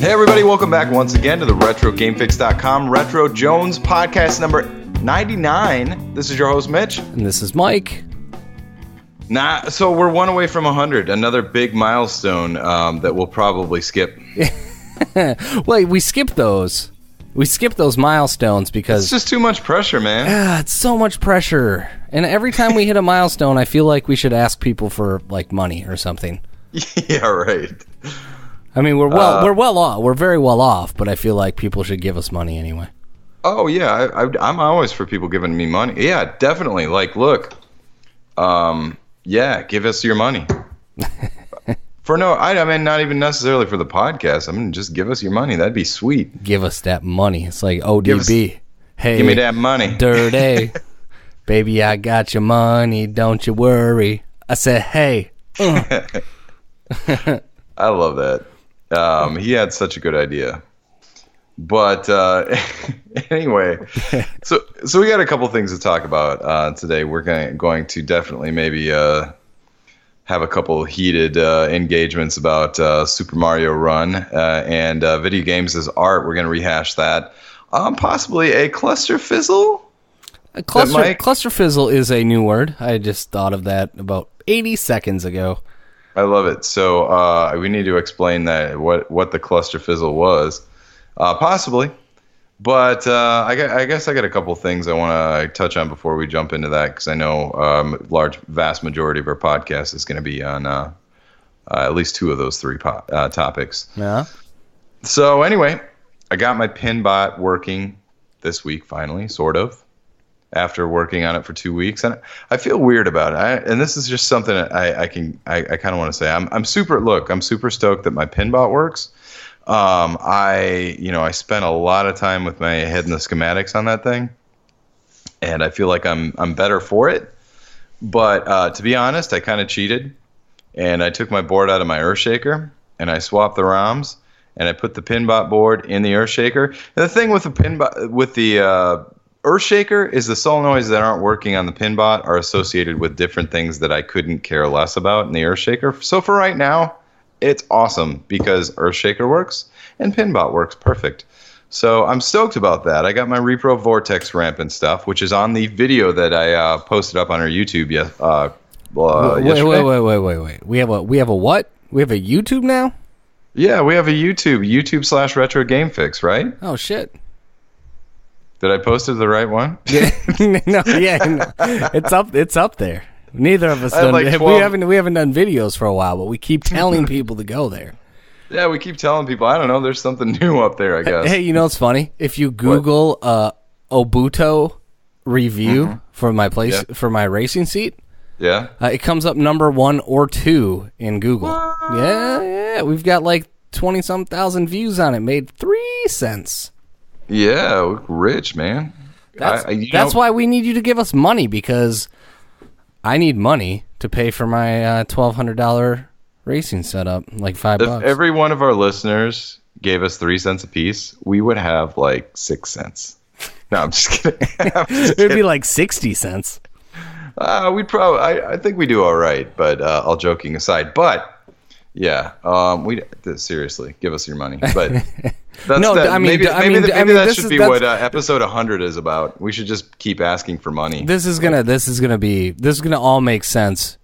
Hey everybody, welcome back once again to the RetroGameFix.com Retro Jones podcast number 99. This is your host Mitch. And this is Mike. So we're one away from 100, another big milestone that we'll probably skip. Well, we skip those. We skip those milestones because... It's just too much pressure, man. Yeah, it's so much pressure. And every time we hit a milestone, I feel like we should ask people for, like, money or something. Yeah, right. I mean, we're well off. We're very well off, but I feel like people should give us money anyway. Oh, yeah. I'm always for people giving me money. Yeah, definitely. Like, look, yeah, give us your money. I mean, not even necessarily for the podcast. I mean, just give us your money. That'd be sweet. Give us that money. It's like ODB. Hey, give me that money. Dirty. Baby, I got your money. Don't you worry. I said, hey. I love that. He had such a good idea. But anyway, so we got a couple things to talk about today. We're going to definitely maybe have a couple heated engagements about Super Mario Run and video games as art. We're going to rehash that. Possibly a cluster fizzle. Cluster fizzle is a new word. I just thought of that about 80 seconds ago. I love it. So we need to explain that what the cluster fizzle was. Possibly. But I guess I got a couple things I want to touch on before we jump into that, because I know vast majority of our podcast is going to be on at least two of those three topics. Yeah. So anyway, I got my Pinbot working this week finally, sort of, after working on it for 2 weeks, and I feel weird about it. And this is just something that I kind of want to say. I'm super stoked that my Pinbot works. I spent a lot of time with my head in the schematics on that thing, and I feel like I'm better for it. But to be honest, I kind of cheated, and I took my board out of my Earthshaker, and I swapped the ROMs, and I put the Pinbot board in the Earthshaker. And the thing with the Earthshaker is the solenoids that aren't working on the Pinbot are associated with different things that I couldn't care less about in the Earthshaker. So for right now, it's awesome because Earthshaker works and Pinbot works perfect. So I'm stoked about that. I got my Repro Vortex ramp and stuff, which is on the video that I posted up on our YouTube yesterday. Wait. We have a what? We have a YouTube now? Yeah, we have a YouTube/RetroGameFix, right? Oh, shit. Did I post it to the right one? Yeah. No. It's up there. Neither of us done. We haven't done videos for a while, but we keep telling people to go there. Yeah, we keep telling people. I don't know. There's something new up there, I guess. Hey, you know what's funny? If you Google Obuto review for my for my racing seat, it comes up number 1 or 2 in Google. What? Yeah, we've got like 20-some thousand views on it. Made 3 cents. Yeah, we're rich, man. That's why we need you to give us money, because I need money to pay for my $1,200 racing setup, like $5. If every one of our listeners gave us 3 cents a piece, we would have like 6 cents. No, I'm just kidding. It'd be like 60 cents. We'd probably. I think we do all right, but all joking aside, but yeah, seriously, give us your money. But maybe that should be what episode 100 is about. We should just keep asking for money. This is gonna all make sense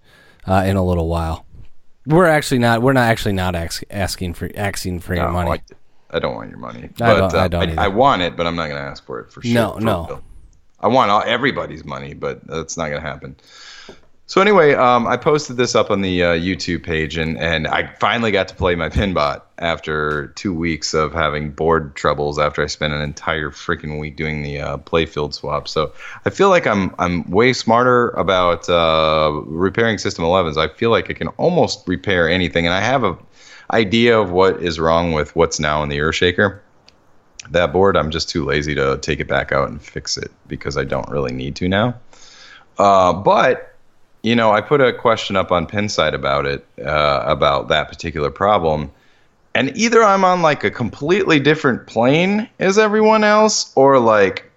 in a little while. We're not asking for your money. I don't want your money. I don't. I want it, but I'm not going to ask for it for sure. No. I want everybody's money, but that's not going to happen. So anyway, I posted this up on the YouTube page, and I finally got to play my Pinbot after 2 weeks of having board troubles after I spent an entire freaking week doing the playfield swap. So I feel like I'm way smarter about repairing System 11s. I feel like I can almost repair anything, and I have a idea of what is wrong with what's now in the Earthshaker. That board, I'm just too lazy to take it back out and fix it because I don't really need to now. But I put a question up on Pinside about it, about that particular problem. And either I'm on like a completely different plane as everyone else, or like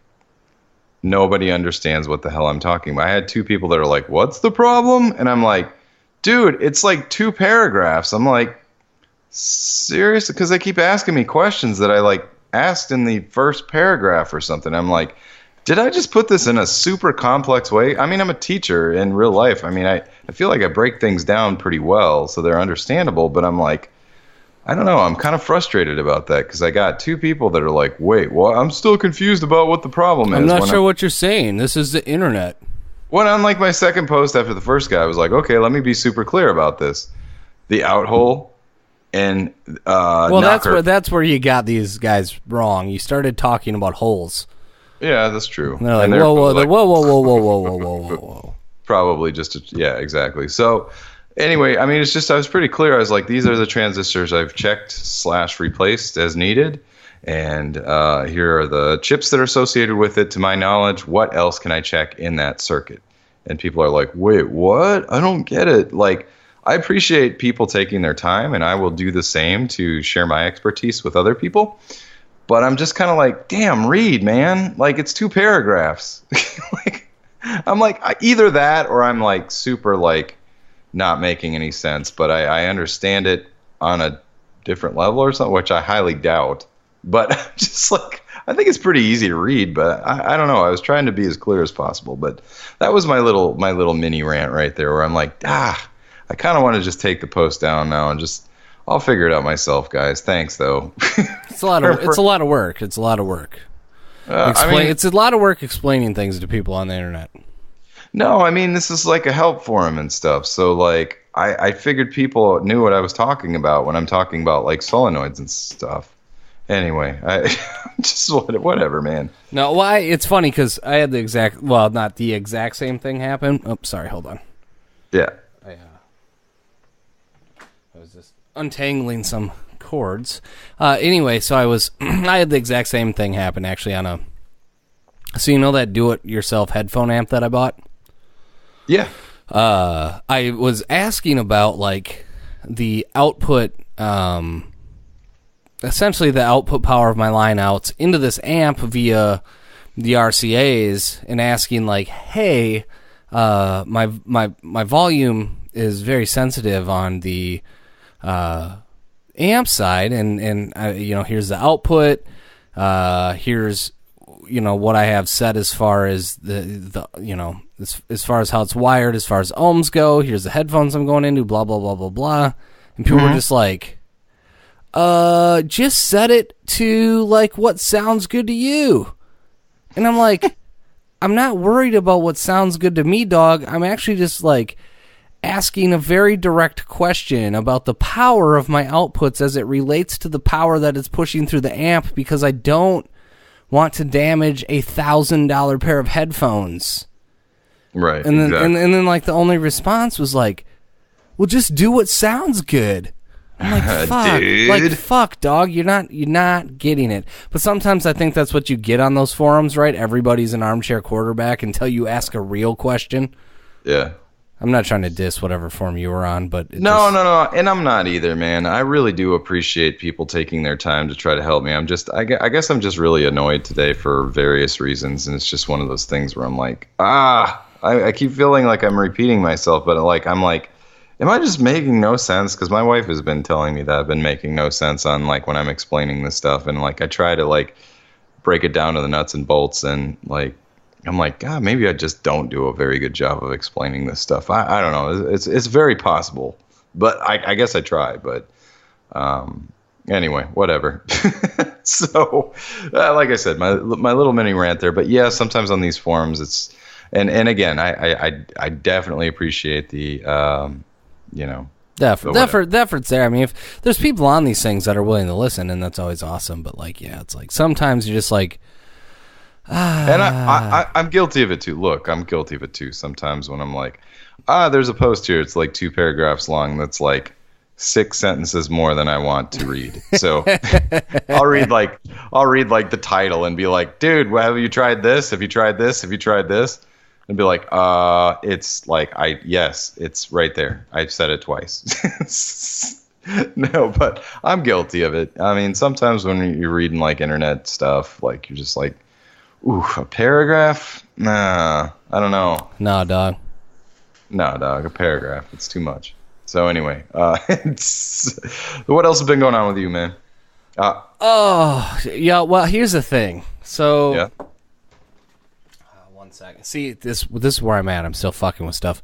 nobody understands what the hell I'm talking about. I had 2 people that are like, what's the problem? And I'm like, dude, it's like 2 paragraphs. I'm like, Seriously? Because they keep asking me questions that I like asked in the first paragraph or something. I'm like, did I just put this in a super complex way? I mean, I'm a teacher in real life. I mean, I feel like I break things down pretty well so they're understandable, but I'm like, I don't know. I'm kind of frustrated about that because I got two people that are like, wait, well, I'm still confused about what the problem is. I'm not sure what you're saying. This is the internet. When on like my second post after the first guy, I was like, okay, let me be super clear about this. The out hole and well, that's where you got these guys wrong. You started talking about holes. Yeah, that's true. And they're like, whoa. Probably just, yeah, exactly. So anyway, I mean, it's just, I was pretty clear. I was like, these are the transistors I've checked / replaced as needed. And here are the chips that are associated with it. To my knowledge, what else can I check in that circuit? And people are like, wait, what? I don't get it. Like, I appreciate people taking their time, and I will do the same to share my expertise with other people. But I'm just kind of like, damn, read, man. Like, it's 2 paragraphs. Like, I'm like, either that or I'm like super like not making any sense. But I understand it on a different level or something, which I highly doubt. But just like, I think it's pretty easy to read. But I don't know. I was trying to be as clear as possible. But that was my little mini rant right there, where I'm like, I kind of want to just take the post down now and just, I'll figure it out myself, guys. Thanks, though. It's a lot of work. It's a lot of work. It's a lot of work explaining things to people on the internet. No, I mean, this is like a help forum and stuff. So, like, I figured people knew what I was talking about when I'm talking about, like, solenoids and stuff. Anyway, just whatever, man. No, why? It's funny because I had not the exact same thing happen. Oh, sorry, hold on. Yeah. I was just untangling some cords. Anyway, so I had the exact same thing happen actually on so you know that do-it-yourself headphone amp that I bought? Yeah. I was asking about like the output, essentially the output power of my line outs into this amp via the RCAs, and asking like, hey, my volume is very sensitive on the amp side, and here's the output. Here's what I have set as far as the as far as how it's wired, as far as ohms go. Here's the headphones I'm going into. Blah blah blah blah blah. And people were just like, just set it to like what sounds good to you. And I'm like, I'm not worried about what sounds good to me, dog. I'm actually just like asking a very direct question about the power of my outputs as it relates to the power that it's pushing through the amp, because I don't want to damage $1,000 pair of headphones. Right. And then, exactly. and then like the only response was like, well, just do what sounds good. I'm like, fuck, dude. Fuck, dog. You're not getting it. But sometimes I think that's what you get on those forums, right? Everybody's an armchair quarterback until you ask a real question. Yeah. I'm not trying to diss whatever forum you were on, but no, and I'm not either, man. I really do appreciate people taking their time to try to help me. I guess I'm just really annoyed today for various reasons, and it's just one of those things where I'm like, I keep feeling like I'm repeating myself, but I'm like, am I just making no sense? Because my wife has been telling me that I've been making no sense on like when I'm explaining this stuff, and like I try to like break it down to the nuts and bolts, and like I'm like, God, maybe I just don't do a very good job of explaining this stuff. I don't know. It's very possible, but I guess I try. But anyway, whatever. So, like I said, my little mini rant there. But yeah, sometimes on these forums, it's and again, I definitely appreciate the the effort's there. I mean, if there's people on these things that are willing to listen, and that's always awesome. But like, yeah, it's like sometimes you're just like. And I'm guilty of it too. Look, I'm guilty of it too. Sometimes when I'm like, there's a post here. It's like 2 paragraphs long. That's like 6 sentences more than I want to read. So I'll read like the title and be like, dude, have you tried this? Have you tried this? Have you tried this? And be like, it's like, yes, it's right there. I've said it twice. No, but I'm guilty of it. I mean, sometimes when you're reading like internet stuff, like you're just like, ooh, a paragraph? Nah, I don't know. No, dog, a paragraph. It's too much. So anyway, what else has been going on with you, man? Well, here's the thing. So, Yeah. 1 second. See, this is where I'm at. I'm still fucking with stuff.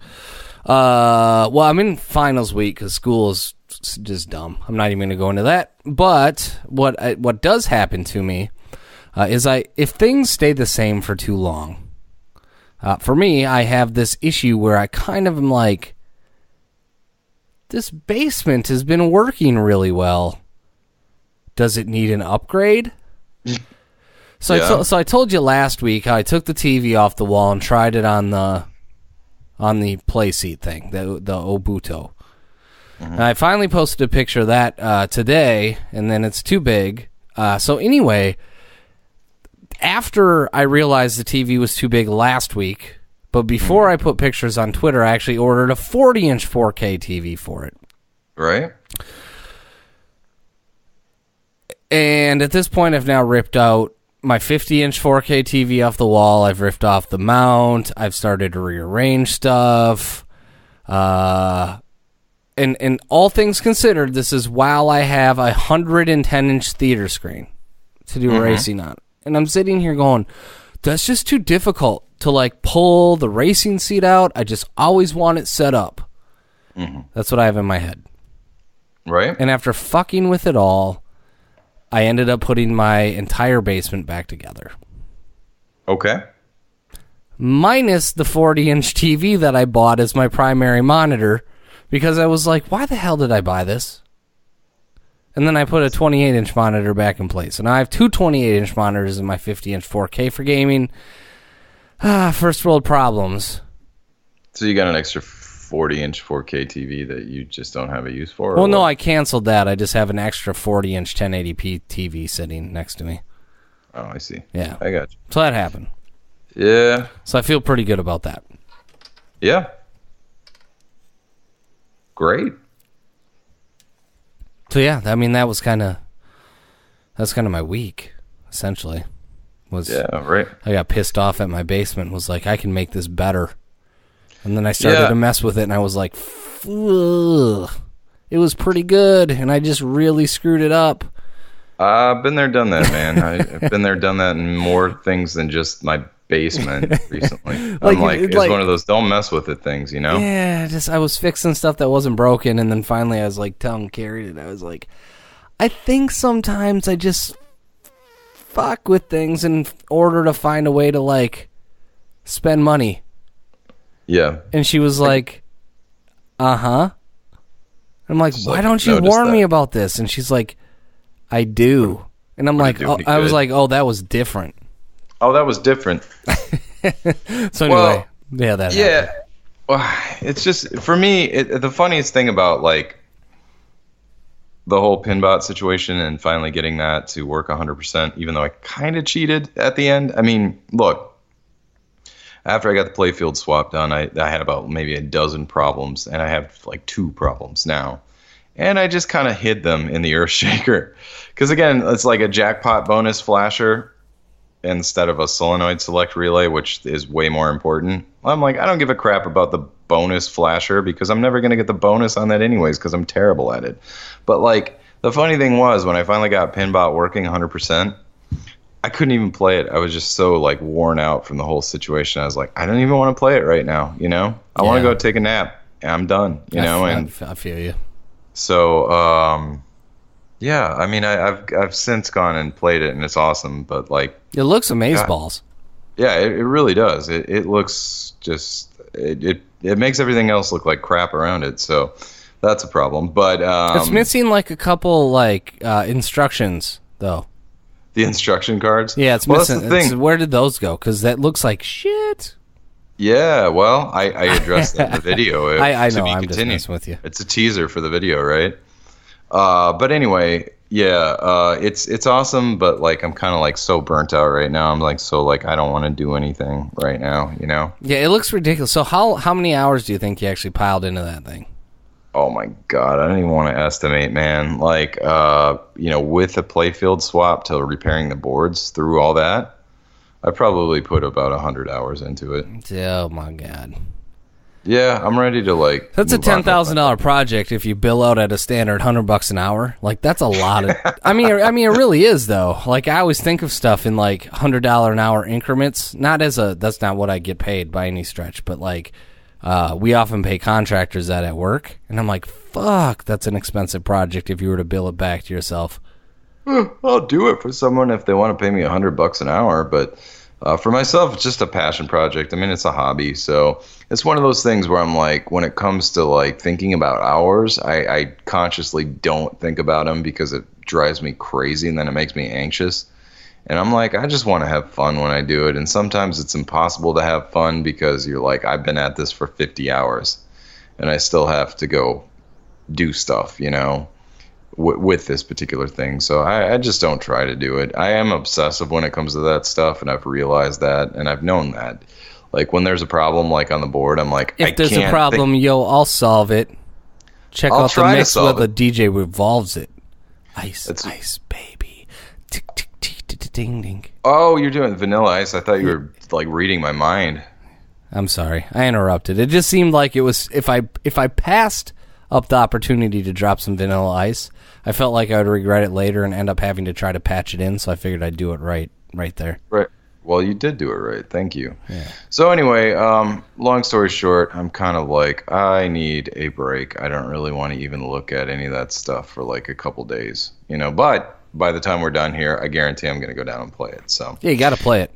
Well, I'm in finals week because school is just dumb. I'm not even going to go into that. But what does happen to me is if things stay the same for too long, for me, I have this issue where I kind of am like, this basement has been working really well. Does it need an upgrade? So I told you last week how I took the TV off the wall and tried it on the play seat thing, the Obuto. And I finally posted a picture of that today, and then it's too big. So anyway, after I realized the TV was too big last week, but before I put pictures on Twitter, I actually ordered a 40-inch 4K TV for it. Right. And at this point, I've now ripped out my 50-inch 4K TV off the wall. I've ripped off the mount. I've started to rearrange stuff. And all things considered, this is while I have a 110-inch theater screen to do racing on. And I'm sitting here going, that's just too difficult to, like, pull the racing seat out. I just always want it set up. That's what I have in my head. Right. And after fucking with it all, I ended up putting my entire basement back together. Okay. Minus the 40-inch TV that I bought as my primary monitor, because I was like, why the hell did I buy this? And then I put a 28-inch monitor back in place. And I have two 28-inch monitors in my 50-inch 4K for gaming. First world problems. So you got an extra 40-inch 4K TV that you just don't have a use for? Well, no, I canceled that. I just have an extra 40-inch 1080p TV sitting next to me. Oh, I see. Yeah. I got you. So that happened. Yeah. So I feel pretty good about that. Yeah. Great. So yeah, I mean that's kind of my week, essentially. Right. I got pissed off at my basement. Was like, I can make this better, and then I started to mess with it, and I was like, ugh. It was pretty good, and I just really screwed it up. I've been there, done that, man. I've been there, done that in more things than just my basement recently. It's one of those don't mess with it things, you know? Yeah, I was fixing stuff that wasn't broken, and then finally I was like tongue carried it. I was like, I think sometimes I just fuck with things in order to find a way to, like, spend money. Yeah. And she was like, uh-huh. I'm like, why don't you warn me about this? And she's like, I do. And I'm like, I was like, oh, that was different. Oh, that was different. So anyway, that happened. Well, it's just, for me, the funniest thing about, like, the whole Pinbot situation and finally getting that to work 100%, even though I kind of cheated at the end. I mean, look, after I got the playfield swap done, I had about maybe a dozen problems, and I have like 2 problems now. And I just kind of hid them in the Earthshaker. Because, again, it's like a jackpot bonus flasher instead of a solenoid select relay, which is way more important. I'm like, I don't give a crap about the bonus flasher because I'm never going to get the bonus on that anyways because I'm terrible at it. But, like, the funny thing was when I finally got Pinbot working 100%, I couldn't even play it. I was just so, like, worn out from the whole situation. I was like, I don't even want to play it right now, you know? I want to go take a nap. And I'm done, you know? And I feel you. So, yeah, I mean, I've since gone and played it, and it's awesome. But, like, it looks amazeballs. Yeah, it really does. It looks just it makes everything else look like crap around it. So that's a problem. But it's missing like a couple like instructions though. The instruction cards. Yeah, it's missing. That's the thing. Where did those go? Because that looks like shit. Yeah, well, I addressed that in the video. I know. I'm just messing with you. It's a teaser for the video, right? But anyway, yeah, it's awesome. But like, I'm kind of like so burnt out right now. I'm like so like I don't want to do anything right now. You know? Yeah, it looks ridiculous. So how many hours do you think you actually piled into that thing? Oh my God, I don't even want to estimate, man. Like, you know, with the playfield swap to repairing the boards through all that, I probably put about 100 hours into it. Oh my God. Yeah, I'm ready to like. That's a $10,000 project if you bill out at a standard $100 an hour. Like that's a lot of. I mean, it really is though. Like I always think of stuff in like $100 an hour increments. Not as a. That's not what I get paid by any stretch. But like, we often pay contractors that at work, and I'm like, fuck, that's an expensive project if you were to bill it back to yourself. I'll do it for someone if they want to pay me $100 an hour, but. For myself, it's just a passion project. I mean, it's a hobby, so it's one of those things where I'm like, when it comes to like thinking about hours, I consciously don't think about them because it drives me crazy and then it makes me anxious. And I'm like, I just want to have fun when I do it. And sometimes it's impossible to have fun because you're like, I've been at this for 50 hours and I still have to go do stuff, you know. With this particular thing. So I just don't try to do it. I am obsessive when it comes to that stuff, and I've realized that, and I've known that. Like, when there's a problem, like, on the board, I'm like, if there's a problem, I'll solve it. Check out the mix where the DJ revolves it. Ice, baby. Tick, tick, tick, tick, ding, ding. Oh, you're doing Vanilla Ice. I thought you were, like, reading my mind. I'm sorry. I interrupted. It just seemed like it was, if I passed up the opportunity to drop some Vanilla Ice, I felt like I would regret it later and end up having to try to patch it in, so I figured I'd do it right there. Right. Well, you did do it right. Thank you. Yeah. So anyway, long story short, I'm kind of like, I need a break. I don't really want to even look at any of that stuff for like a couple days, you know. But by the time we're done here, I guarantee I'm going to go down and play it. So yeah, you got to play it.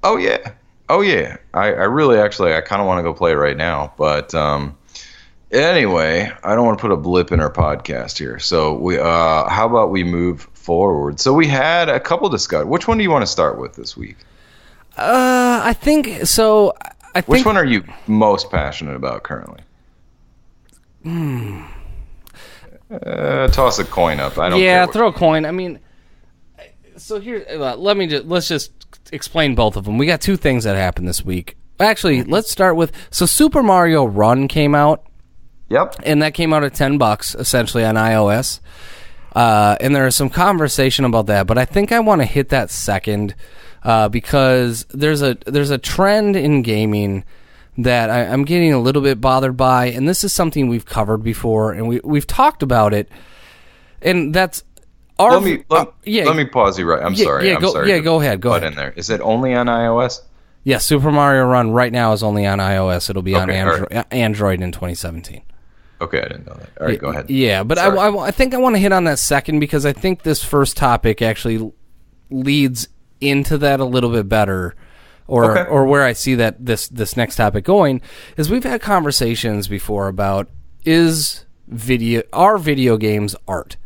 Oh yeah. I really actually I kind of want to go play it right now, but anyway, I don't want to put a blip in our podcast here. So we, how about we move forward? So we had a couple discuss. Which one do you want to start with this week? I think so. Which one are you most passionate about currently? Toss a coin up. I don't. Yeah, throw a coin. I mean, so here, let's just explain both of them. We got two things that happened this week. Actually, let's start with Super Mario Run came out. Yep. And that came out at $10 essentially on iOS. And there is some conversation about that, but I think I want to hit that second because there's a trend in gaming that I'm getting a little bit bothered by, and this is something we've covered before, and we've talked about it, and that's our. Let me pause you right. I'm sorry. Go ahead. Go ahead. In there. Is it only on iOS? Yeah, Super Mario Run right now is only on iOS. It'll be on Android in 2017. Okay, I didn't know that. All right, go ahead. Yeah, but I think I want to hit on that second because I think this first topic actually leads into that a little bit better, or where I see that this next topic going is we've had conversations before about are video games art,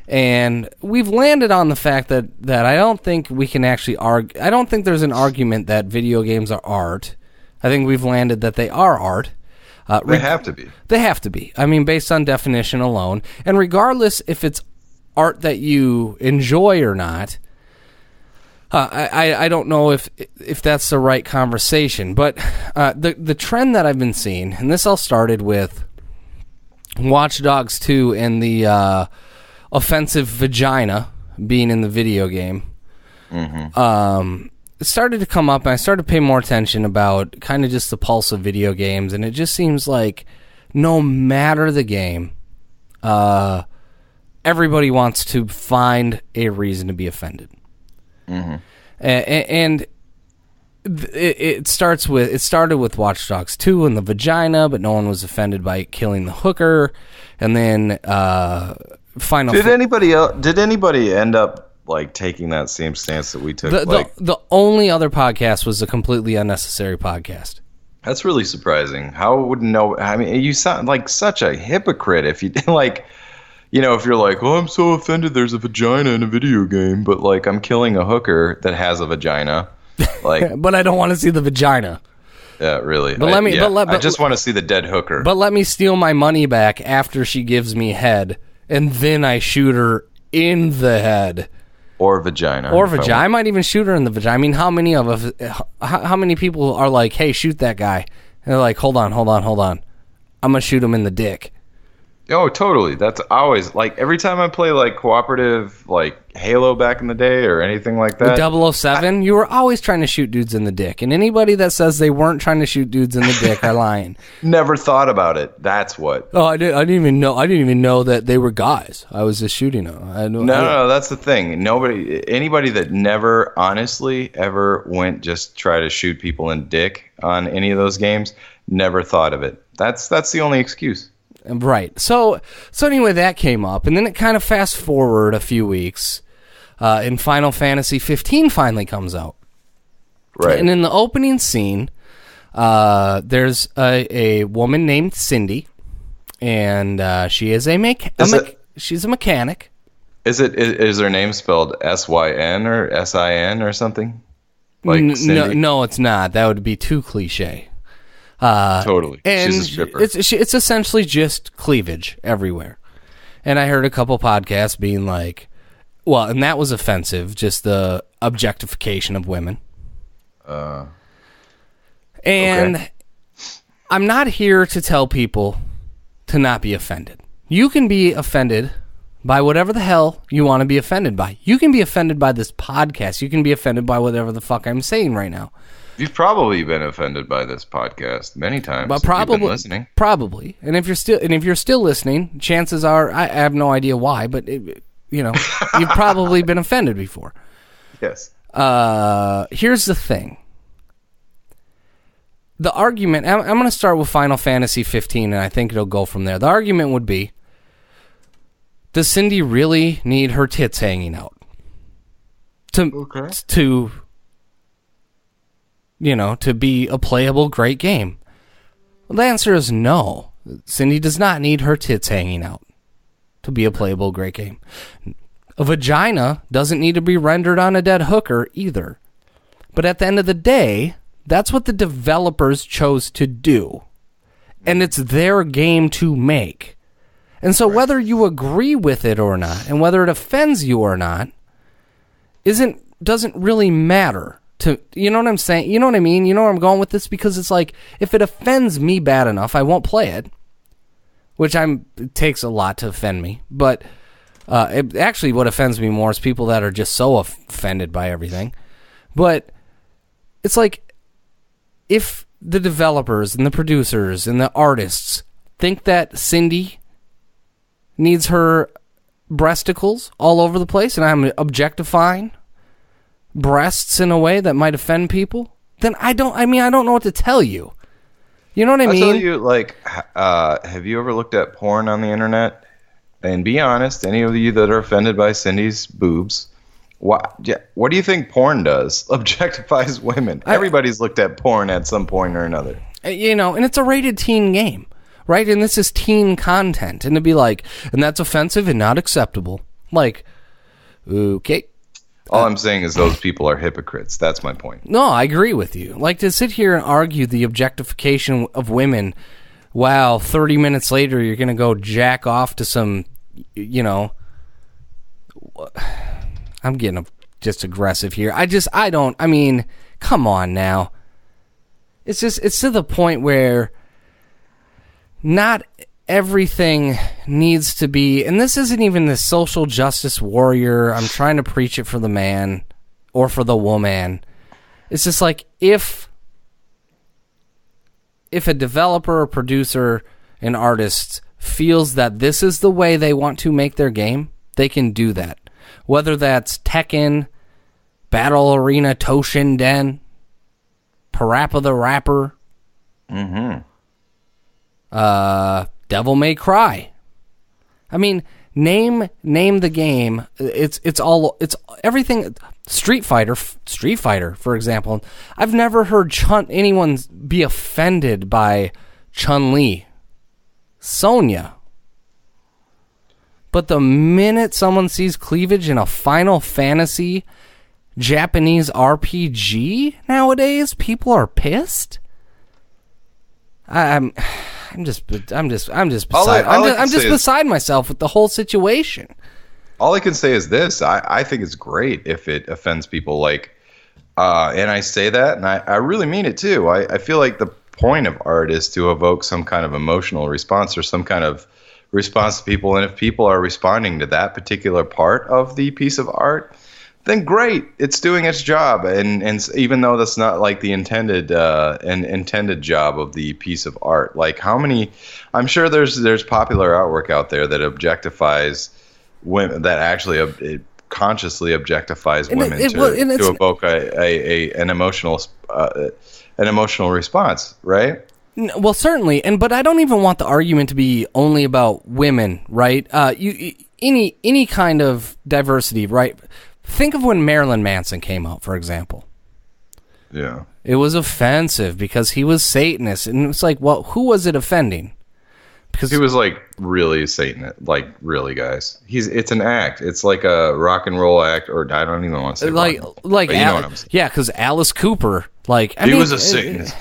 and we've landed on the fact that I don't think we can actually argue. I don't think there's an argument that video games are art. I think we've landed that they are art. They have to be. They have to be. I mean, based on definition alone. And regardless if it's art that you enjoy or not, I don't know if that's the right conversation. But the trend that I've been seeing, and this all started with Watch Dogs 2 and the offensive vagina being in the video game. Mm-hmm. It started to come up, and I started to pay more attention about kind of just the pulse of video games, and it just seems like no matter the game, everybody wants to find a reason to be offended. Mm-hmm. And it started with Watch Dogs 2 and the vagina, but no one was offended by killing the hooker, and then Did anybody end up like taking that same stance that we took? The only other podcast was a completely unnecessary podcast. That's really surprising. How would no? I mean, you sound like such a hypocrite if you like, you know, if you're like, oh, I'm so offended there's a vagina in a video game, but like I'm killing a hooker that has a vagina, like, but I don't want to see the vagina. Yeah, really. But I just want to see the dead hooker. But let me steal my money back after she gives me head, and then I shoot her in the head. Or vagina. I might even shoot her in the vagina. I mean, how many of us? How many people are like, "Hey, shoot that guy"? And they're like, "Hold on. I'm gonna shoot him in the dick." Oh, totally. That's always like every time I play like cooperative, like Halo back in the day or anything like that. With 007, you were always trying to shoot dudes in the dick, and anybody that says they weren't trying to shoot dudes in the dick are lying. Never thought about it. That's what. Oh, I didn't even know that they were guys. I was just shooting them. No, that's the thing. Anybody that never honestly ever went just try to shoot people in dick on any of those games, never thought of it. That's the only excuse. Right. So anyway, that came up, and then it kind of fast forward a few weeks, and Final Fantasy 15 finally comes out. Right. And in the opening scene, there's a woman named Cindy, and she is she's a mechanic. Is her name spelled SYN or SIN or something? Like no, it's not. That would be too cliche. Totally. And she's a stripper. It's essentially just cleavage everywhere. And I heard a couple podcasts being like, well, and that was offensive, just the objectification of women. And okay. I'm not here to tell people to not be offended. You can be offended by whatever the hell you want to be offended by. You can be offended by this podcast. You can be offended by whatever the fuck I'm saying right now. You've probably been offended by this podcast many times. But probably, you've been listening. Probably, and if you're still listening, chances are I have no idea why, but you've probably been offended before. Yes. Here's the thing. The argument. I'm going to start with Final Fantasy 15, and I think it'll go from there. The argument would be: does Cindy really need her tits hanging out to be a playable great game? Well, the answer is no. Cindy does not need her tits hanging out to be a playable great game. A vagina doesn't need to be rendered on a dead hooker either. But at the end of the day, that's what the developers chose to do. And it's their game to make. And so whether you agree with it or not, and whether it offends you or not, doesn't really matter. You know what I'm saying? You know what I mean? You know where I'm going with this? Because it's like, if it offends me bad enough, I won't play it. Which it takes a lot to offend me. But actually what offends me more is people that are just so offended by everything. But it's like, if the developers and the producers and the artists think that Cindy needs her breasticles all over the place and I'm objectifying breasts in a way that might offend people, then I don't know what to tell you. You know what I mean? I'll tell you, like, have you ever looked at porn on the internet? And be honest, any of you that are offended by Cindy's boobs, what do you think porn does? Objectifies women. Everybody's looked at porn at some point or another. And it's a rated teen game, right? And this is teen content. And to be like, and that's offensive and not acceptable. Like, okay. All I'm saying is those people are hypocrites. That's my point. No, I agree with you. Like, to sit here and argue the objectification of women, wow, 30 minutes later you're going to go jack off to some, I'm getting just aggressive here. Come on now. It's to the point where not everything needs to be, and this isn't even the social justice warrior, I'm trying to preach it for the man or for the woman. It's just like, if a developer or producer, an artist feels that this is the way they want to make their game, they can do that. Whether that's Tekken, Battle Arena, Toshinden, Parappa the Rapper, Devil May Cry. I mean, name the game. It's everything. Street Fighter, for example. I've never heard anyone be offended by Chun-Li, Sonya. But the minute someone sees cleavage in a Final Fantasy Japanese RPG nowadays, people are pissed. I'm just beside myself with the whole situation. All I can say is this: I think it's great if it offends people. Like, and I say that, and I really mean it too. I feel like the point of art is to evoke some kind of emotional response or some kind of response to people, and if people are responding to that particular part of the piece of art, then great, it's doing its job. And even though that's not like the intended job of the piece of art, like how many, I'm sure there's popular artwork out there that objectifies women, that actually it consciously objectifies women to evoke an emotional response, right? Well, certainly, but I don't even want the argument to be only about women, right? Any kind of diversity, right? Think of when Marilyn Manson came out, for example. Yeah, it was offensive because he was Satanist, and it's like, well, who was it offending? Because he was like really Satanist, like really, guys. It's an act. It's like a rock and roll act, or I don't even want to say like you know what I'm saying. Yeah, because Alice Cooper, he was a Satanist.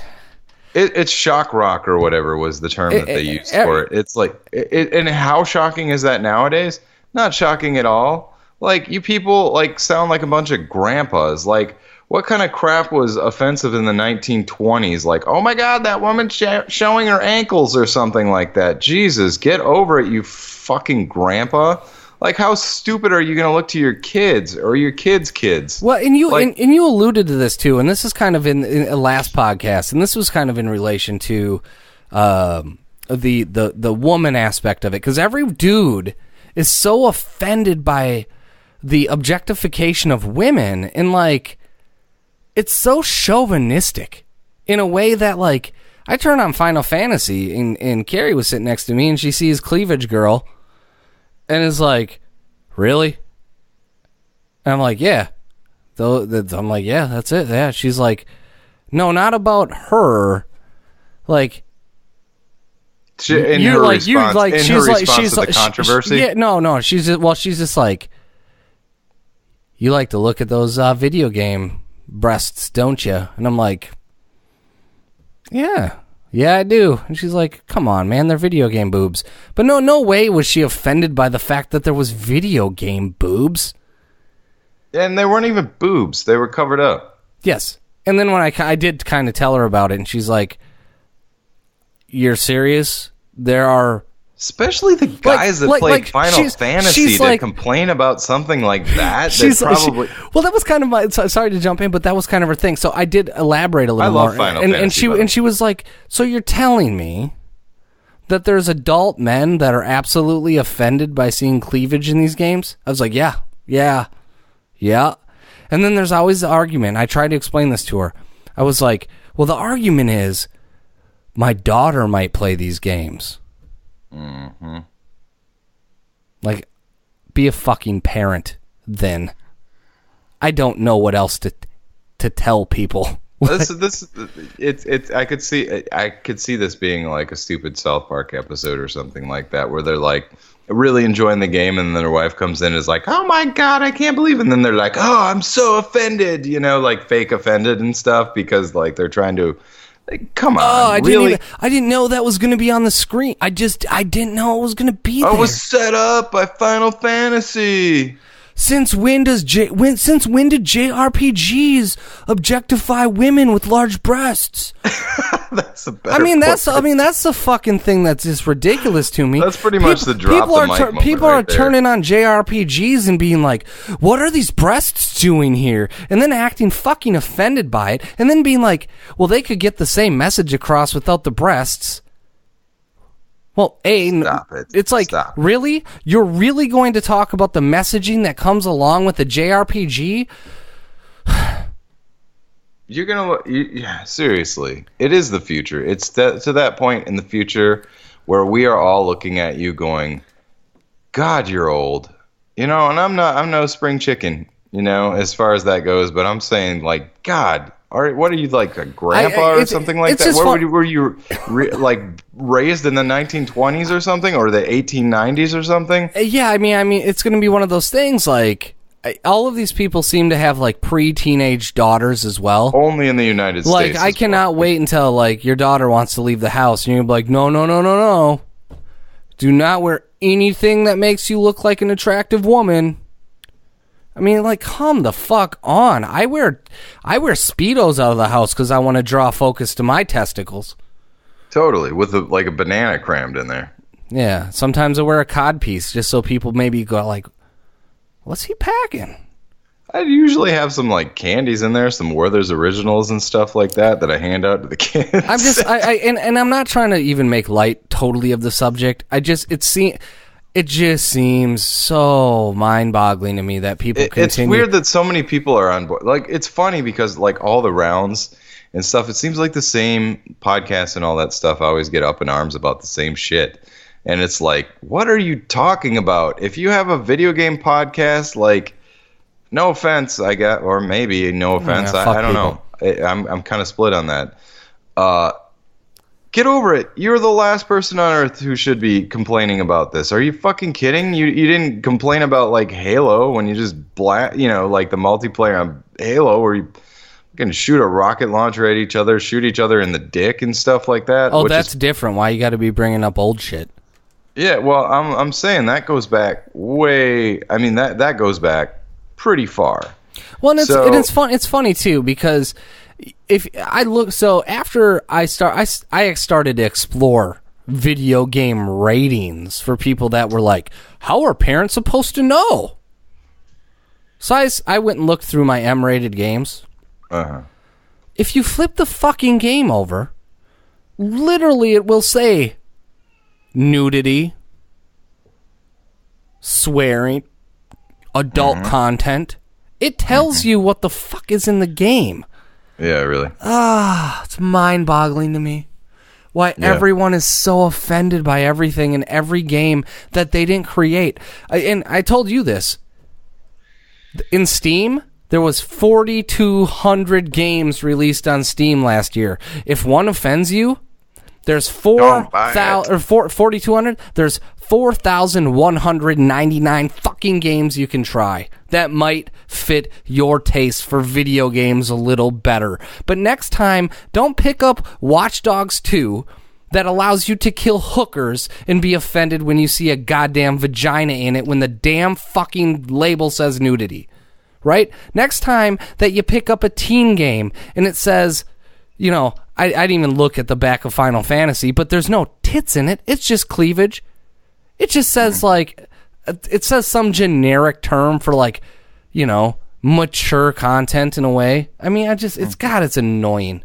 It's shock rock or whatever was the term that they used for it. It's like, and how shocking is that nowadays? Not shocking at all. Like, you people like sound like a bunch of grandpas. Like, what kind of crap was offensive in the 1920s? Like, oh my God, that woman showing her ankles or something like that. Jesus, get over it, you fucking grandpa. Like, how stupid are you going to look to your kids or your kids' kids? Well, and you and you alluded to this too, and this is kind of in a last podcast, and this was kind of in relation to the woman aspect of it, because every dude is so offended by the objectification of women, and like, it's so chauvinistic in a way that, like, I turned on Final Fantasy, and Carrie was sitting next to me, and she sees Cleavage Girl, and is like, really? And I'm like, yeah. I'm like, yeah, that's it. Yeah. She's like, no, not about her. Like, she's like the controversy. Yeah, no. She's just like, you like to look at those video game breasts, don't you? And I'm like, yeah, I do. And she's like, come on, man, they're video game boobs. But no way was she offended by the fact that there was video game boobs. And they weren't even boobs. They were covered up. Yes. And then when I did kind of tell her about it, and she's like, you're serious? There are... Especially the guys that play Final Fantasy that complain about something like that. She's probably... Well, that was kind of my... Sorry to jump in, but that was kind of her thing. So I did elaborate a little more. I love Final Fantasy. And she was like, so you're telling me that there's adult men that are absolutely offended by seeing cleavage in these games? I was like, yeah. And then there's always the argument. I tried to explain this to her. I was like, well, the argument is my daughter might play these games. Mm-hmm. Like, be a fucking parent then. I don't know what else to tell people. I could see this being like a stupid South Park episode or something like that, where they're like really enjoying the game, and then their wife comes in and is like, oh my God, I can't believe it. And then they're like, oh, I'm so offended, like fake offended and stuff, because like they're trying to, like, come on. Oh, I really? didn't know that was going to be on the screen. I didn't know it was going to be there. I was set up by Final Fantasy. Since when did JRPGs objectify women with large breasts? That's a better. That's the fucking thing that's just ridiculous to me. That's pretty much the drop the mic moment. People are turning on JRPGs and being like, "What are these breasts doing here?" And then acting fucking offended by it, and then being like, "Well, they could get the same message across without the breasts." Well, Stop it. It's like, really? You're really going to talk about the messaging that comes along with the JRPG? You're going to... seriously. It is the future. It's to that point in the future where we are all looking at you going, God, you're old. And I'm no spring chicken, as far as that goes. But I'm saying, like, God... What are you, like a grandpa or something like that? Were you like raised in the 1920s or something, or the 1890s or something? Yeah, I mean, it's going to be one of those things. Like, all of these people seem to have like pre-teenage daughters as well. Only in the United States. Like, I cannot wait until like your daughter wants to leave the house, and you're like, no, do not wear anything that makes you look like an attractive woman. I mean, like, come the fuck on. I wear Speedos out of the house because I want to draw focus to my testicles. Totally, with a banana crammed in there. Yeah, sometimes I wear a cod piece just so people maybe go like, what's he packing? I usually have some like candies in there, some Werther's Originals and stuff like that I hand out to the kids. I'm just, and I'm not trying to even make light totally of the subject. It just seems so mind-boggling to me that people continue. It's weird that so many people are on board. Like, it's funny because like all the rounds and stuff, it seems like the same podcasts and all that stuff always get up in arms about the same shit. And it's like, what are you talking about? If you have a video game podcast, like, no offense, I guess, or maybe no offense. Yeah, I don't know. I'm kind of split on that. Get over it. You're the last person on earth who should be complaining about this. Are you fucking kidding? You didn't complain about like Halo when you just like the multiplayer on Halo where you can shoot a rocket launcher at each other, shoot each other in the dick and stuff like that. Oh, that's different. Why you got to be bringing up old shit? Yeah, well, I'm saying that goes back way. I mean that goes back pretty far. Well, and it's fun. It's funny too because if I look, so after I started to explore video game ratings for people that were like, how are parents supposed to know? So I went and looked through my M-rated games. Uh-huh. If you flip the fucking game over, literally it will say nudity, swearing, adult content. It tells you what the fuck is in the game. Yeah, really. It's mind-boggling to me. Why everyone is so offended by everything in every game that they didn't create. And I told you this. In Steam, there was 4,200 games released on Steam last year. If one offends you, there's 4,200. There's 4,199 fucking games you can try that might fit your taste for video games a little better. But next time, don't pick up Watch Dogs 2 that allows you to kill hookers and be offended when you see a goddamn vagina in it when the damn fucking label says nudity. Right? Next time that you pick up a teen game and it says, I didn't even look at the back of Final Fantasy, but there's no tits in it. It's just cleavage. It just says it says some generic term for mature content in a way. I mean, it's annoying.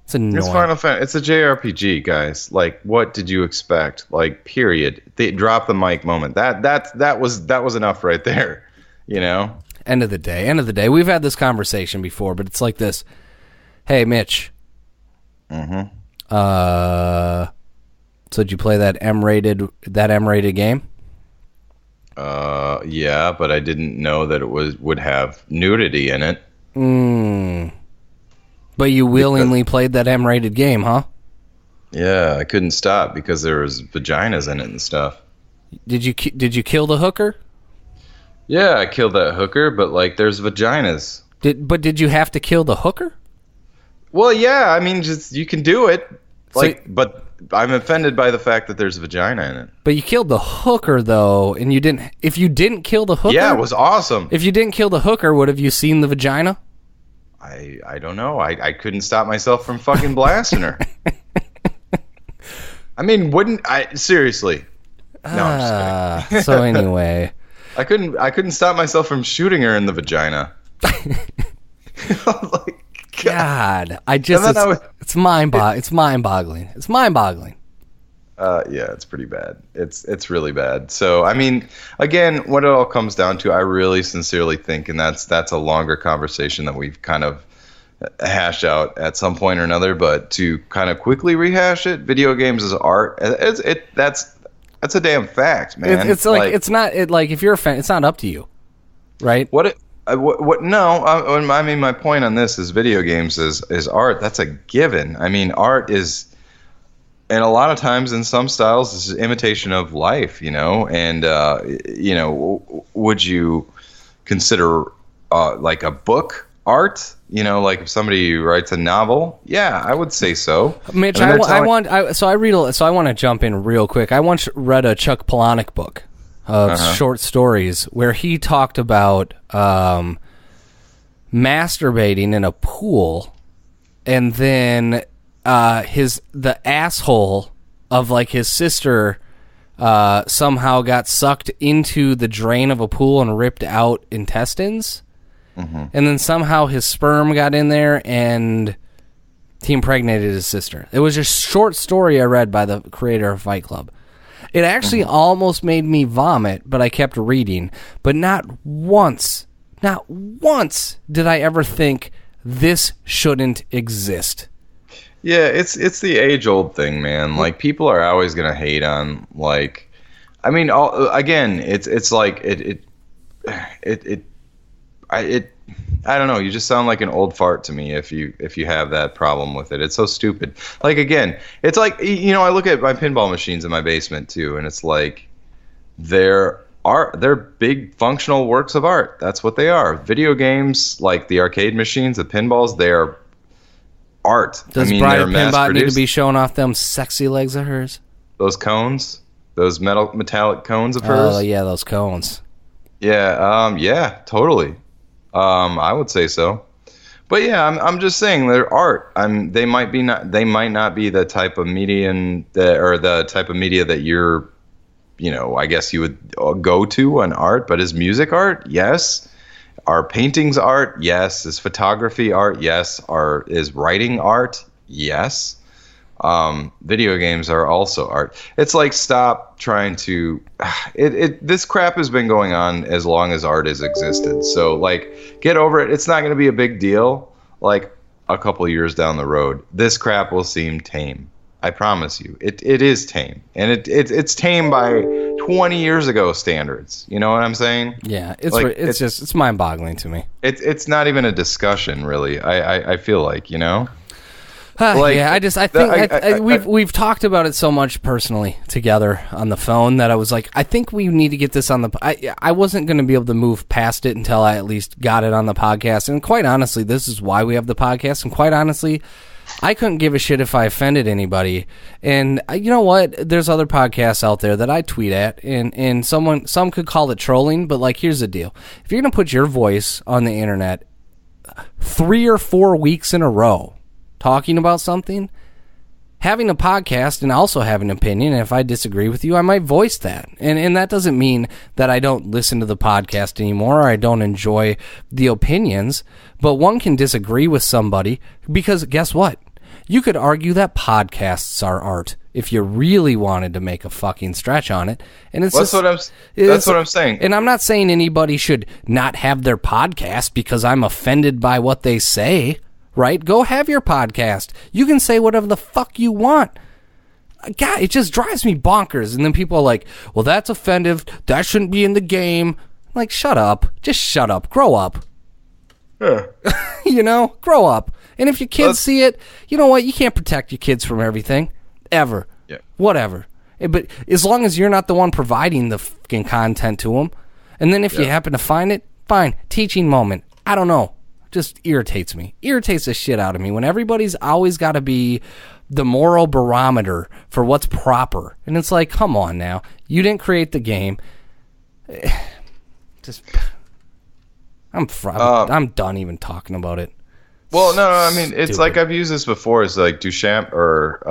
It's annoying. It's Final Fantasy. It's a JRPG, guys. Like, what did you expect? Like, period. They drop the mic moment. That was enough right there. End of the day. We've had this conversation before, but it's like this. Hey, Mitch. Mm-hmm. So did you play that M-rated game? Yeah, but I didn't know that it would have nudity in it. But you willingly played that M-rated game, huh? Yeah, I couldn't stop because there was vaginas in it and stuff. Did you kill the hooker? Yeah, I killed that hooker, but there's vaginas. Did you have to kill the hooker? Well, yeah, I mean, just you can do it. But I'm offended by the fact that there's a vagina in it. But you killed the hooker though, and you didn't. If you didn't kill the hooker, yeah, it was awesome. If you didn't kill the hooker, would have you seen the vagina? I don't know. I couldn't stop myself from fucking blasting her. I mean, wouldn't I? Seriously. No, I'm just kidding. So anyway, I couldn't stop myself from shooting her in the vagina. God, it's mind-boggling. It's mind-boggling. Yeah, it's pretty bad. It's really bad. So, I mean, again, what it all comes down to, I really sincerely think, and that's a longer conversation that we've kind of hashed out at some point or another, but to kind of quickly rehash it, video games is art. That's a damn fact, man. It's if you're a fan, it's not up to you, right? No, I mean, my point on this is video games is art. That's a given. I mean, art is, and a lot of times in some styles, this is imitation of life, and, would you consider like a book art? Like if somebody writes a novel, yeah, I would say so. Mitch, I want to jump in real quick. I once read a Chuck Palahniuk book of short stories where he talked about masturbating in a pool, and then the asshole of his sister somehow got sucked into the drain of a pool and ripped out intestines. Mm-hmm. And then somehow his sperm got in there and he impregnated his sister. It was a short story I read by the creator of Fight Club. It actually almost made me vomit, but I kept reading. But not once did I ever think this shouldn't exist. Yeah, it's the age-old thing, man. Like, people are always going to hate on, like, I mean, again, it's like, I don't know, you just sound like an old fart to me if you have that problem with it. It's so stupid. Like, again, it's like, I look at my pinball machines in my basement, too, and it's like, they're big functional works of art. That's what they are. Video games, like the arcade machines, the pinballs, they are art. Does Bride Pinbot need to be showing off them sexy legs of hers? Those cones? Those metallic cones of hers? Oh, yeah, those cones. Yeah, totally. I would say so. But yeah, I'm just saying they're art. They might not be the type of media that you're, I guess you would go to on art, but is music art? Yes. Are paintings art? Yes. Is photography art? Yes. Is writing art? Yes. Video games are also art. It's like, stop trying to. This crap has been going on as long as art has existed. So, like, get over it. It's not going to be a big deal. Like, a couple of years down the road, this crap will seem tame. I promise you, it is tame, and it's tame by 20 years ago standards. You know what I'm saying? Yeah, it's mind-boggling to me. It's not even a discussion, really. I feel like, we've talked about it so much personally together on the phone that I was like, I think we need to get this on the. I wasn't going to be able to move past it until I at least got it on the podcast, and quite honestly, this is why we have the podcast. And quite honestly, I couldn't give a shit if I offended anybody. And you know what? There's other podcasts out there that I tweet at, and some could call it trolling, but like, here's the deal. If you're going to put your voice on the internet 3 or 4 weeks in a row talking about something, having a podcast and also having an opinion, and if I disagree with you, I might voice that. And that doesn't mean that I don't listen to the podcast anymore or I don't enjoy the opinions, but one can disagree with somebody because guess what? You could argue that podcasts are art if you really wanted to make a fucking stretch on it. And that's what I'm saying. And I'm not saying anybody should not have their podcast because I'm offended by what they say. Right? Go have your podcast. You can say whatever the fuck you want. God, it just drives me bonkers. And then people are like, well, that's offensive. That shouldn't be in the game. Like, shut up. Just shut up. Grow up. Yeah. Grow up. And if your kids see it, you know what? You can't protect your kids from everything. Ever. Yeah. Whatever. But as long as you're not the one providing the fucking content to them, and then if you happen to find it, fine. Teaching moment. I don't know. Just irritates the shit out of me when everybody's always got to be the moral barometer for what's proper. And it's like, come on now, you didn't create the game. I'm done even talking about it. Well, no, I mean, it's like, I've used this before. It's like Duchamp or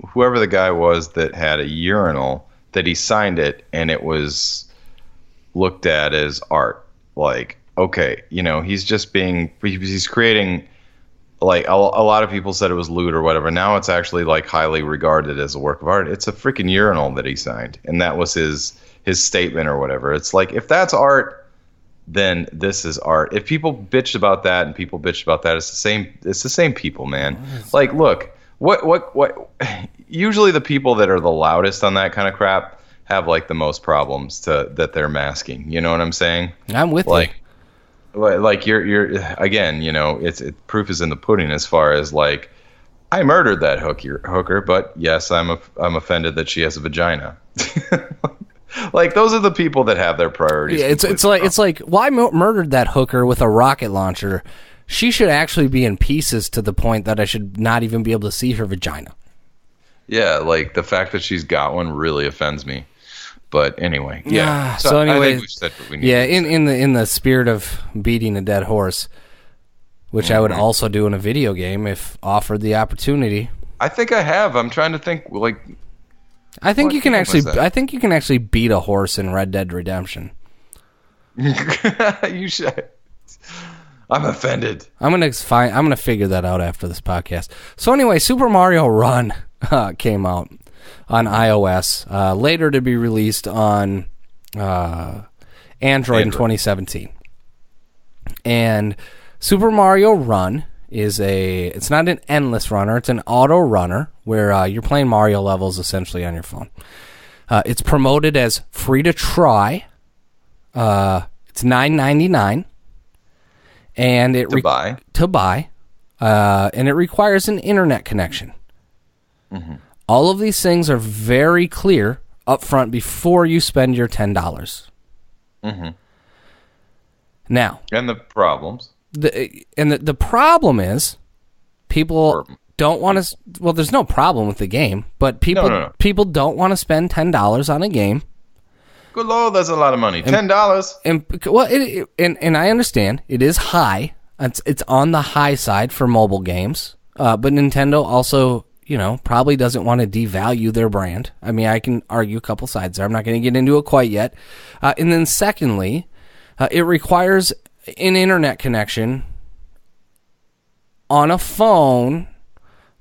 whoever the guy was that had a urinal that he signed it and it was looked at as art. Like, okay, he's creating, like, a lot of people said it was lewd or whatever. Now it's actually, like, highly regarded as a work of art. It's a freaking urinal that he signed, and that was his statement or whatever. It's like, if that's art, then this is art. If people bitch about that and people bitch about that, it's the same people, man. Like, look, what usually the people that are the loudest on that kind of crap have, like, the most problems that they're masking. You know what I'm saying? I'm with you. Like you're again, it's proof is in the pudding as far as, like, I murdered that hooker, but yes, I'm offended that she has a vagina. Like, those are the people that have their priorities. Yeah, it's like, well, I murdered that hooker with a rocket launcher. She should actually be in pieces to the point that I should not even be able to see her vagina. Yeah, like, the fact that she's got one really offends me. But anyway, So anyway, I think we said what we need. Yeah, in the spirit of beating a dead horse, which I would also do in a video game if offered the opportunity. I think I have. I'm trying to think. Like, I think What you can game actually. was that? I think you can actually beat a horse in Red Dead Redemption. You should. I'm offended. I'm gonna figure that out after this podcast. So anyway, Super Mario Run came out on iOS, later to be released on Android in 2017. And Super Mario Run it's not an endless runner, it's an auto runner where you're playing Mario levels essentially on your phone. It's promoted as free to try. It's $9.99. And To buy. And it requires an internet connection. Mm-hmm. All of these things are very clear up front before you spend your $10. Mm-hmm. Now, and the problems. The problem is people don't want to. Well, there's no problem with the game, but people don't want to spend $10 on a game. Good Lord, that's a lot of money. $10. And I understand it is high. It's on the high side for mobile games. But Nintendo also, probably doesn't want to devalue their brand. I mean, I can argue a couple sides there. I'm not going to get into it quite yet. And then secondly, it requires an internet connection on a phone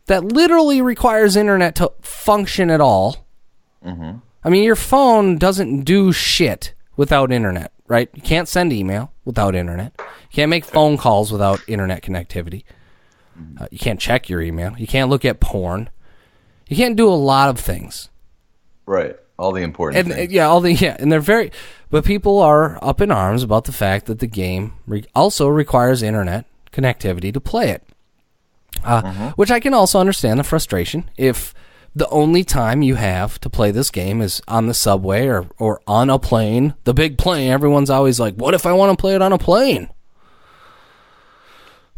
that literally requires internet to function at all. Mm-hmm. I mean, your phone doesn't do shit without internet, right? You can't send email without internet. You can't make phone calls without internet connectivity. You can't check your email. You can't look at porn. You can't do a lot of things. Right. All the important things. And they're very... But people are up in arms about the fact that the game also requires internet connectivity to play it. Which I can also understand the frustration. If the only time you have to play this game is on the subway or on a plane, the big plane, everyone's always like, what if I want to play it on a plane?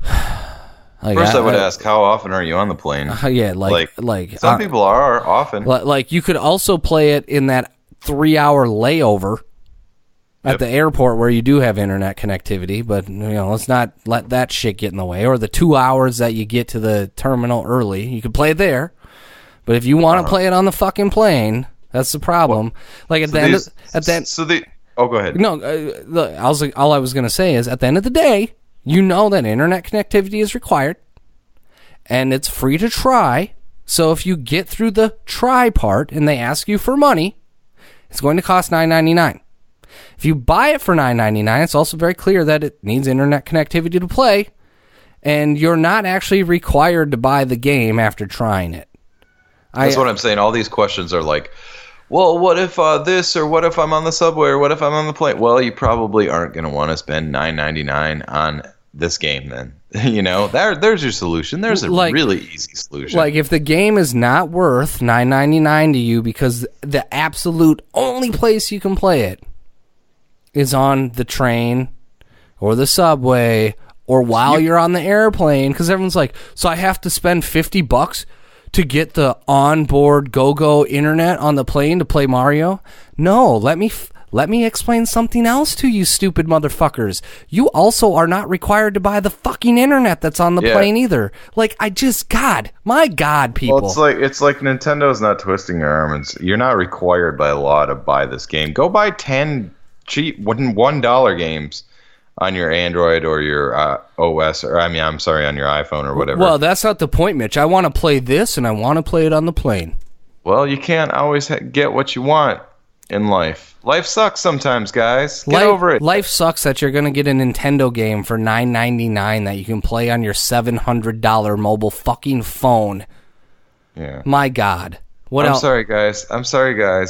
First, I would ask, how often are you on the plane? Like some people are often. Like you could also play it in that 3-hour layover at the airport where you do have internet connectivity, but let's not let that shit get in the way. Or the 2 hours that you get to the terminal early, you could play it there. But if you want to play it on the fucking plane, that's the problem. Go ahead. No, all I was going to say is at the end of the day, that internet connectivity is required, and it's free to try. So if you get through the try part and they ask you for money, it's going to cost $9.99. If you buy it for $9.99, it's also very clear that it needs internet connectivity to play, and you're not actually required to buy the game after trying it. That's what I'm saying. All these questions are like, well, what if this, or what if I'm on the subway, or what if I'm on the plane? Well, you probably aren't going to want to spend $9.99 on this game then. There's your solution. There's a really easy solution. Like if the game is not worth $9.99 to you because the absolute only place you can play it is on the train or the subway or while you're on the airplane, because everyone's like, so I have to spend $50 to get the onboard go-go internet on the plane to play Mario? No, let me explain something else to you, stupid motherfuckers. You also are not required to buy the fucking internet that's on the plane either. My God, people. Well, it's like Nintendo's not twisting their arms. You're not required by law to buy this game. Go buy 10 cheap $1 games on your Android or your OS, or on your iPhone or whatever. Well, that's not the point, Mitch. I want to play this, and I want to play it on the plane. Well, you can't always get what you want in life. Life sucks sometimes, guys. Get over it. Life sucks that you're going to get a Nintendo game for $9.99 that you can play on your $700 mobile fucking phone. Yeah. My God. I'm sorry, guys,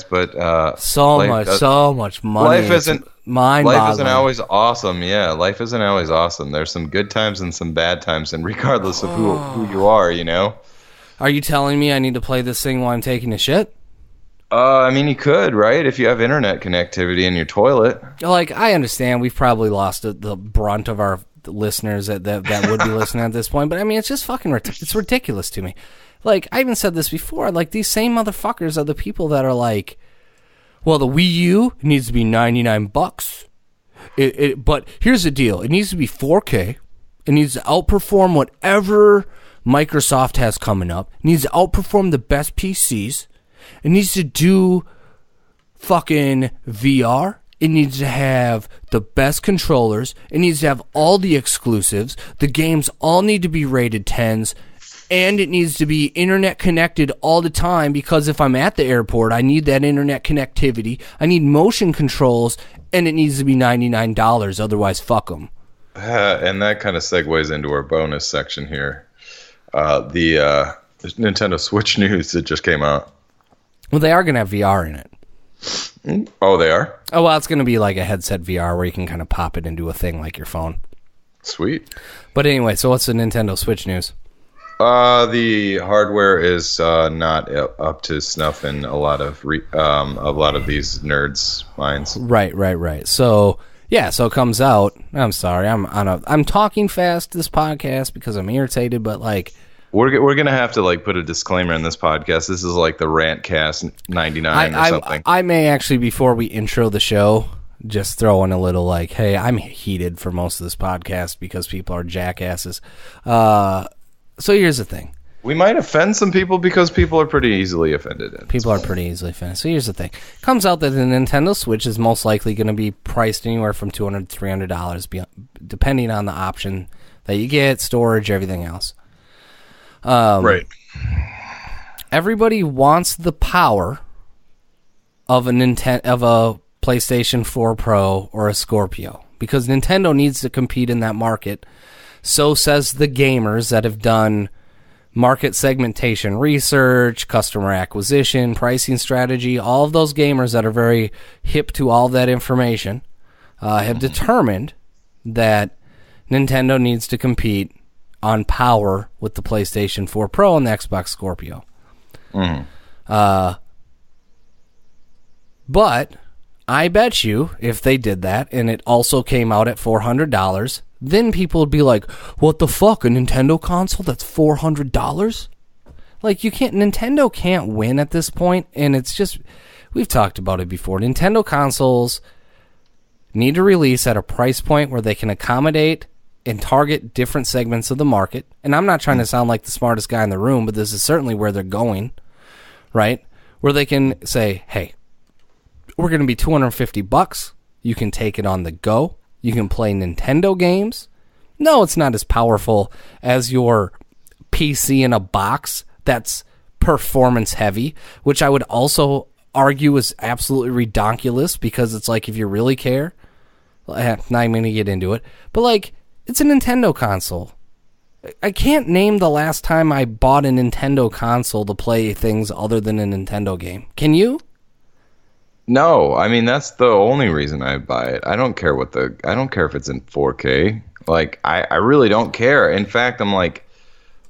but so much money. Life isn't always awesome. Yeah, life isn't always awesome. There's some good times and some bad times, and regardless of who you are, Are you telling me I need to play this thing while I'm taking a shit? I mean, you could, right? If you have internet connectivity in your toilet. I understand we've probably lost the brunt of our listeners that would be listening at this point, but I mean, it's just fucking it's ridiculous to me. I even said this before, these same motherfuckers are the people that are like, well, the Wii U needs to be $99. But here's the deal. It needs to be 4K. It needs to outperform whatever Microsoft has coming up. It needs to outperform the best PCs. It needs to do fucking VR. It needs to have the best controllers. It needs to have all the exclusives. The games all need to be rated 10s. And it needs to be internet connected all the time, because if I'm at the airport, I need that internet connectivity. I need motion controls, and it needs to be $99. Otherwise, fuck them. And that kind of segues into our bonus section here. The Nintendo Switch news that just came out. Well, they are going to have VR in it. Oh, they are? Oh, well, it's going to be like a headset VR where you can kind of pop it into a thing like your phone. Sweet. But anyway, so what's the Nintendo Switch news? The hardware is not up to snuff in a lot of these nerds' minds. Right. So yeah, so it comes out. I'm sorry, I'm talking fast this podcast because I'm irritated, but like we're gonna have to like put a disclaimer in this podcast. This is like the Rantcast 99 or something. I may actually, before we intro the show, just throw in a little like, hey, I'm heated for most of this podcast because people are jackasses. So here's the thing. We might offend some people because people are pretty easily offended. People are pretty easily offended. So here's the thing. Comes out that the Nintendo Switch is most likely going to be priced anywhere from $200 to $300, depending on the option that you get, storage, everything else. Right. Everybody wants the power of a PlayStation 4 Pro or a Scorpio, because Nintendo needs to compete in that market. So says the gamers that have done market segmentation research, customer acquisition, pricing strategy. All of those gamers that are very hip to all of that information have determined that Nintendo needs to compete on power with the PlayStation 4 Pro and the Xbox Scorpio. But I bet you if they did that and it also came out at $400, then people would be like, what the fuck, a Nintendo console that's $400? Like, Nintendo can't win at this point, and it's just, we've talked about it before. Nintendo consoles need to release at a price point where they can accommodate and target different segments of the market. And I'm not trying to sound like the smartest guy in the room, but this is certainly where they're going, right? Where they can say, hey, we're going to be $250. You can take it on the go. You can play Nintendo games. No, it's not as powerful as your PC in a box that's performance heavy, which I would also argue is absolutely redonkulous, because it's like, if you really care, not even going to get into it, but like, it's a Nintendo console. I can't name the last time I bought a Nintendo console to play things other than a Nintendo game. Can you? No, I mean, that's the only reason I buy it. I don't care if it's in 4K. Like, I really don't care. In fact, I'm like,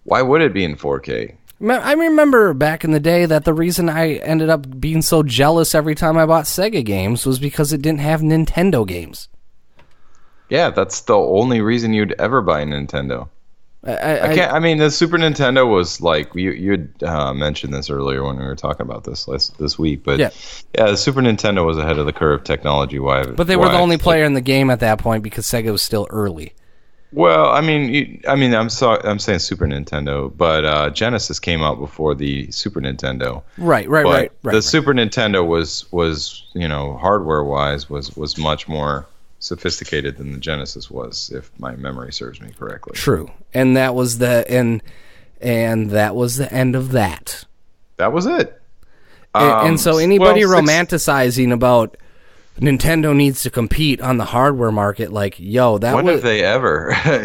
why would it be in 4K? I remember back in the day that the reason I ended up being so jealous every time I bought Sega games was because it didn't have Nintendo games. Yeah, that's the only reason you'd ever buy a Nintendo. I can't. I mean, the Super Nintendo was like, you had mentioned this earlier when we were talking about this week, but yeah, the Super Nintendo was ahead of the curve technology-wise. But they were the only player in the game at that point because Sega was still early. Well, I'm saying Super Nintendo, but Genesis came out before the Super Nintendo. Right. The Super Nintendo was hardware-wise was much more sophisticated than the Genesis was, if my memory serves me correctly. True, and that was the end of that. That was it. And so anybody romanticizing about Nintendo needs to compete on the hardware market, like, yo, that when have they ever? I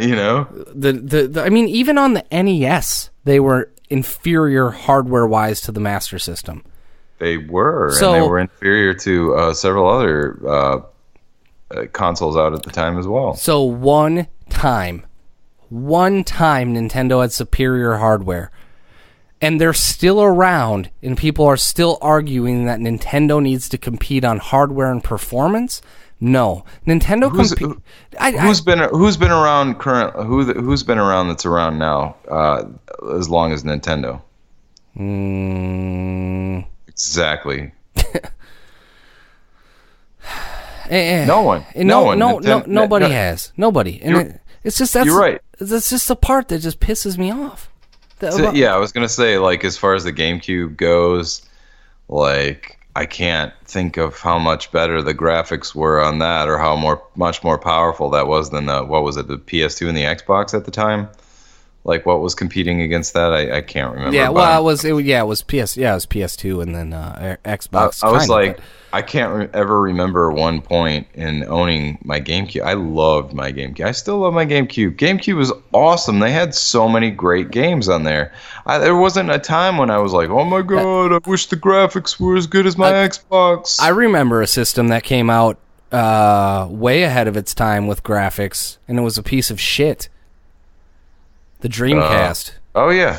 mean, even on the NES, they were inferior hardware-wise to the Master System. They were, and they were inferior to several other consoles out at the time as well. So one time Nintendo had superior hardware, and they're still around, and people are still arguing that Nintendo needs to compete on hardware and performance. No, Nintendo who's been around who's been around that's around now as long as Nintendo? Exactly. No one. Nobody has. Nobody. And it's just you're right. That's just the part that just pisses me off. I was gonna say, like, as far as the GameCube goes, Like, I can't think of how much better the graphics were on that, or how much more powerful that was than the PS2 and the Xbox at the time. Like, what was competing against that? I can't remember. Yeah, well, it was PS2 and then Xbox. I was like, I can't ever remember one point in owning my GameCube. I loved my GameCube. I still love my GameCube. GameCube was awesome. They had so many great games on there. There wasn't a time when I was like, oh my God, I wish the graphics were as good as my Xbox. I remember a system that came out way ahead of its time with graphics, and it was a piece of shit. The Dreamcast. Oh yeah.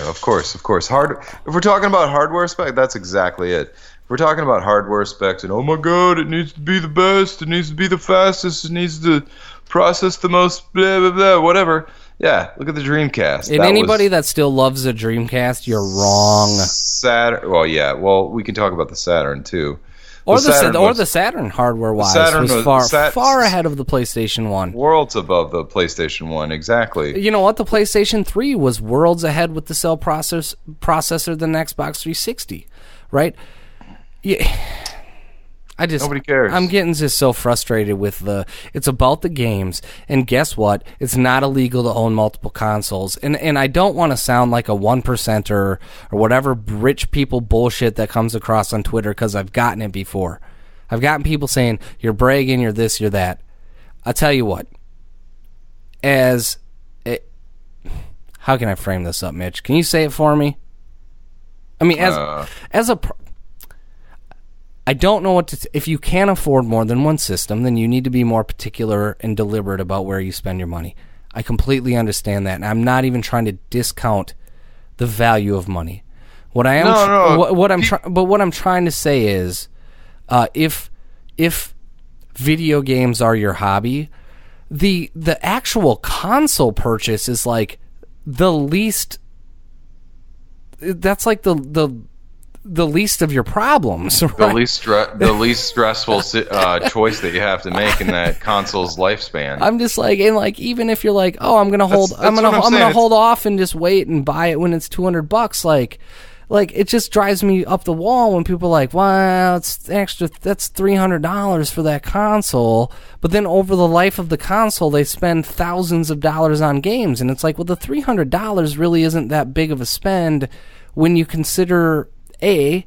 Of course. If we're talking about hardware spec, that's exactly it. If we're talking about hardware specs, and oh my God, it needs to be the best, it needs to be the fastest, it needs to process the most blah blah blah, whatever. Yeah, look at the Dreamcast. And anybody that still loves the Dreamcast, you're wrong. Saturn. Well, yeah. Well, we can talk about the Saturn too. Or the Saturn hardware-wise was far ahead of the PlayStation 1. Worlds above the PlayStation 1, exactly. You know what? The PlayStation 3 was worlds ahead with the cell processor than Xbox 360, right? Yeah. Nobody cares. I'm getting just so frustrated with it's about the games, and guess what? It's not illegal to own multiple consoles, and I don't want to sound like a 1%er or whatever rich people bullshit that comes across on Twitter, because I've gotten it before. I've gotten people saying, you're bragging, you're this, you're that. I'll tell you what. How can I frame this up, Mitch? Can you say it for me? I mean, I don't know what to... If you can't afford more than one system, then you need to be more particular and deliberate about where you spend your money. I completely understand that, and I'm not even trying to discount the value of money. What I'm trying to say is, if video games are your hobby, the actual console purchase is like the least... That's like the least of your problems, right? The least stressful choice that you have to make in that console's lifespan. I'm just like, and like, even if you're like, oh, I'm gonna hold off and just wait and buy it when it's $200, like it just drives me up the wall when people are like, wow, it's extra, that's $300 for that console, but then over the life of the console they spend thousands of dollars on games, and it's like, well, the $300 really isn't that big of a spend when you consider A,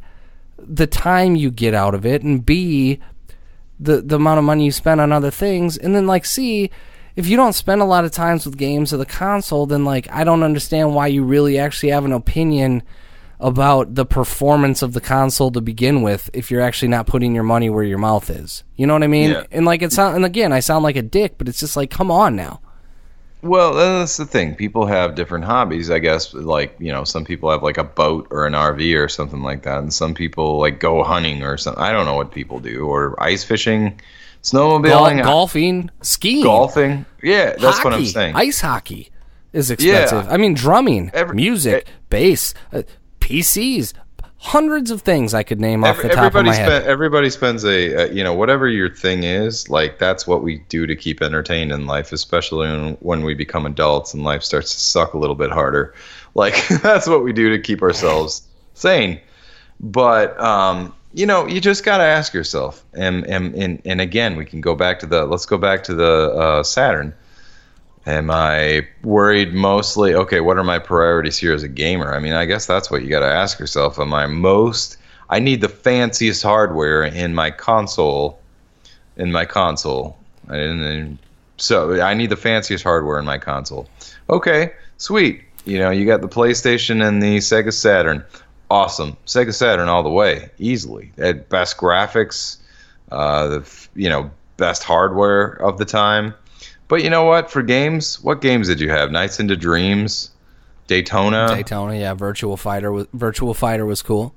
the time you get out of it, and B, the amount of money you spend on other things, and then like C, if you don't spend a lot of times with games or the console, then like I don't understand why you really actually have an opinion about the performance of the console to begin with if you're actually not putting your money where your mouth is. You know what I mean? Yeah. And like and again, I sound like a dick, but it's just like, come on now. Well, that's the thing. People have different hobbies, I guess. Like, you know, some people have like a boat or an RV or something like that, and some people like go hunting or something. I don't know what people do, or ice fishing, snowmobiling, golfing, skiing, Yeah, that's hockey, what I'm saying. Ice hockey is expensive. Yeah. I mean, drumming, music, bass, PCs. Hundreds of things I could name off the top of my head. Everybody spends whatever your thing is, like that's what we do to keep entertained in life, especially when we become adults and life starts to suck a little bit harder. Like that's what we do to keep ourselves sane. But you just got to ask yourself, and again, we can go back to the Saturn. Am I worried mostly, okay, what are my priorities here as a gamer? I mean, I guess that's what you got to ask yourself. I need the fanciest hardware in my console. So I need the fanciest hardware in my console. Okay, sweet. You know, you got the PlayStation and the Sega Saturn. Awesome. Sega Saturn all the way, easily. It had best graphics, best hardware of the time. But you know what? For games, what games did you have? Nights into Dreams, Daytona, yeah. Virtua Fighter was cool.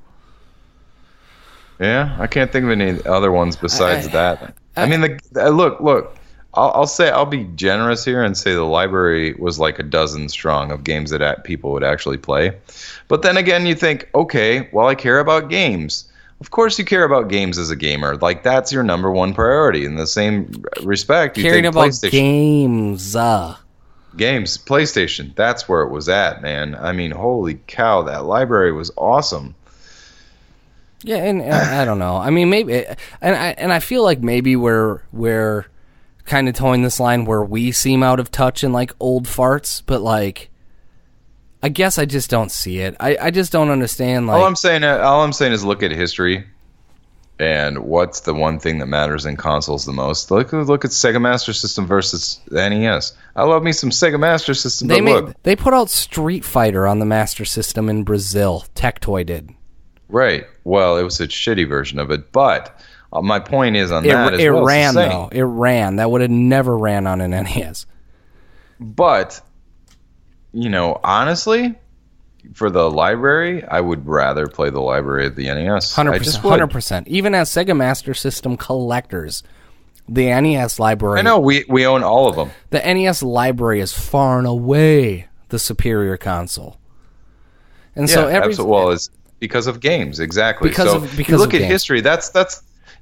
Yeah, I can't think of any other ones besides that. I mean, look. I'll be generous here and say the library was like a dozen strong of games that people would actually play. But then again, you think, okay, well, I care about games. Of course you care about games as a gamer. Like, that's your number one priority. In the same respect, you caring think about PlayStation. Games. PlayStation. That's where it was at, man. I mean, holy cow, that library was awesome. Yeah, and I don't know. I mean, maybe, and I feel like maybe we're kind of towing this line where we seem out of touch in like old farts, but like, I guess I just don't see it. I just don't understand. Like, all I'm saying is look at history, and what's the one thing that matters in consoles the most? Look at Sega Master System versus the NES. I love me some Sega Master System. They put out Street Fighter on the Master System in Brazil. Tectoy did. Right. Well, it was a shitty version of it, but my point is on it ran though. It ran. That would have never ran on an NES. But, honestly, for the library, I would rather play the library of the NES. 100%. 100%. Even as Sega Master System collectors, the NES library... I know, we own all of them. The NES library is far and away the superior console. And so it's because of games, exactly. Because you look at history, that's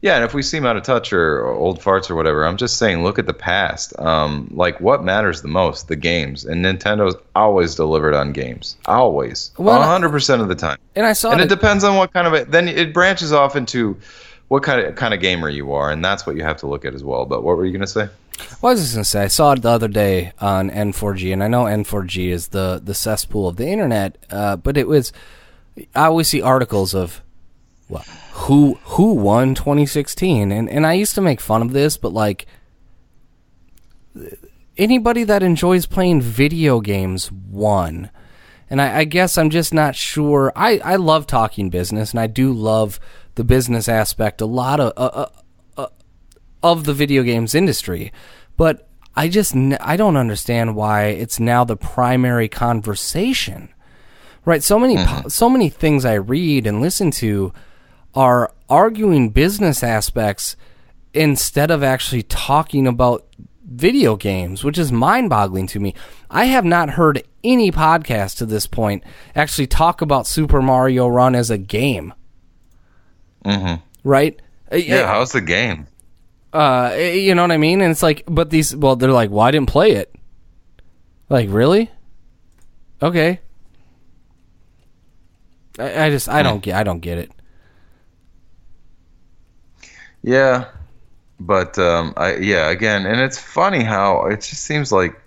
yeah, and if we seem out of touch or old farts or whatever, I'm just saying look at the past. Like what matters the most? The games. And Nintendo's always delivered on games. Always. 100% of the time. And it depends on what kind of then it branches off into what kind of gamer you are, and that's what you have to look at as well. But what were you going to say? Well, I was just going to say, I saw it the other day on N4G, and I know N4G is the cesspool of the internet, but it was... I always see articles of who won 2016, and I used to make fun of this, but like anybody that enjoys playing video games won, and I guess I'm just not sure. I love talking business, and I do love the business aspect a lot of the video games industry, but I don't understand why it's now the primary conversation. Right, so many things I read and listen to are arguing business aspects instead of actually talking about video games, which is mind-boggling to me. I have not heard any podcast to this point actually talk about Super Mario Run as a game. Mm-hmm. Right? Yeah, how's the game? You know what I mean? And it's like, but they're like, well, I didn't play it. Like, really? Okay. I don't get it. Yeah, but again, and it's funny how it just seems like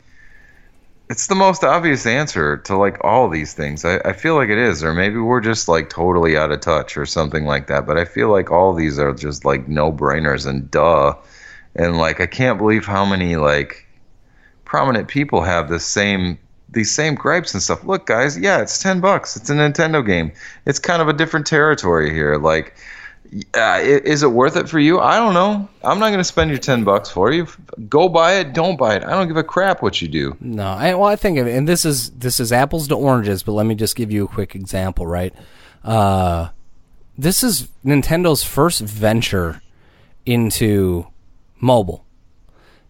it's the most obvious answer to like all these things. I feel like it is, or maybe we're just like totally out of touch or something like that. But I feel like all these are just like no brainers and duh, and like I can't believe how many like prominent people have these same gripes and stuff. Look, guys, yeah, it's $10. It's a Nintendo game. It's kind of a different territory here. Like, is it worth it for you? I don't know. I'm not going to spend your $10 for you. Go buy it. Don't buy it. I don't give a crap what you do. No, I think of it, and this is apples to oranges. But let me just give you a quick example. Right, this is Nintendo's first venture into mobile.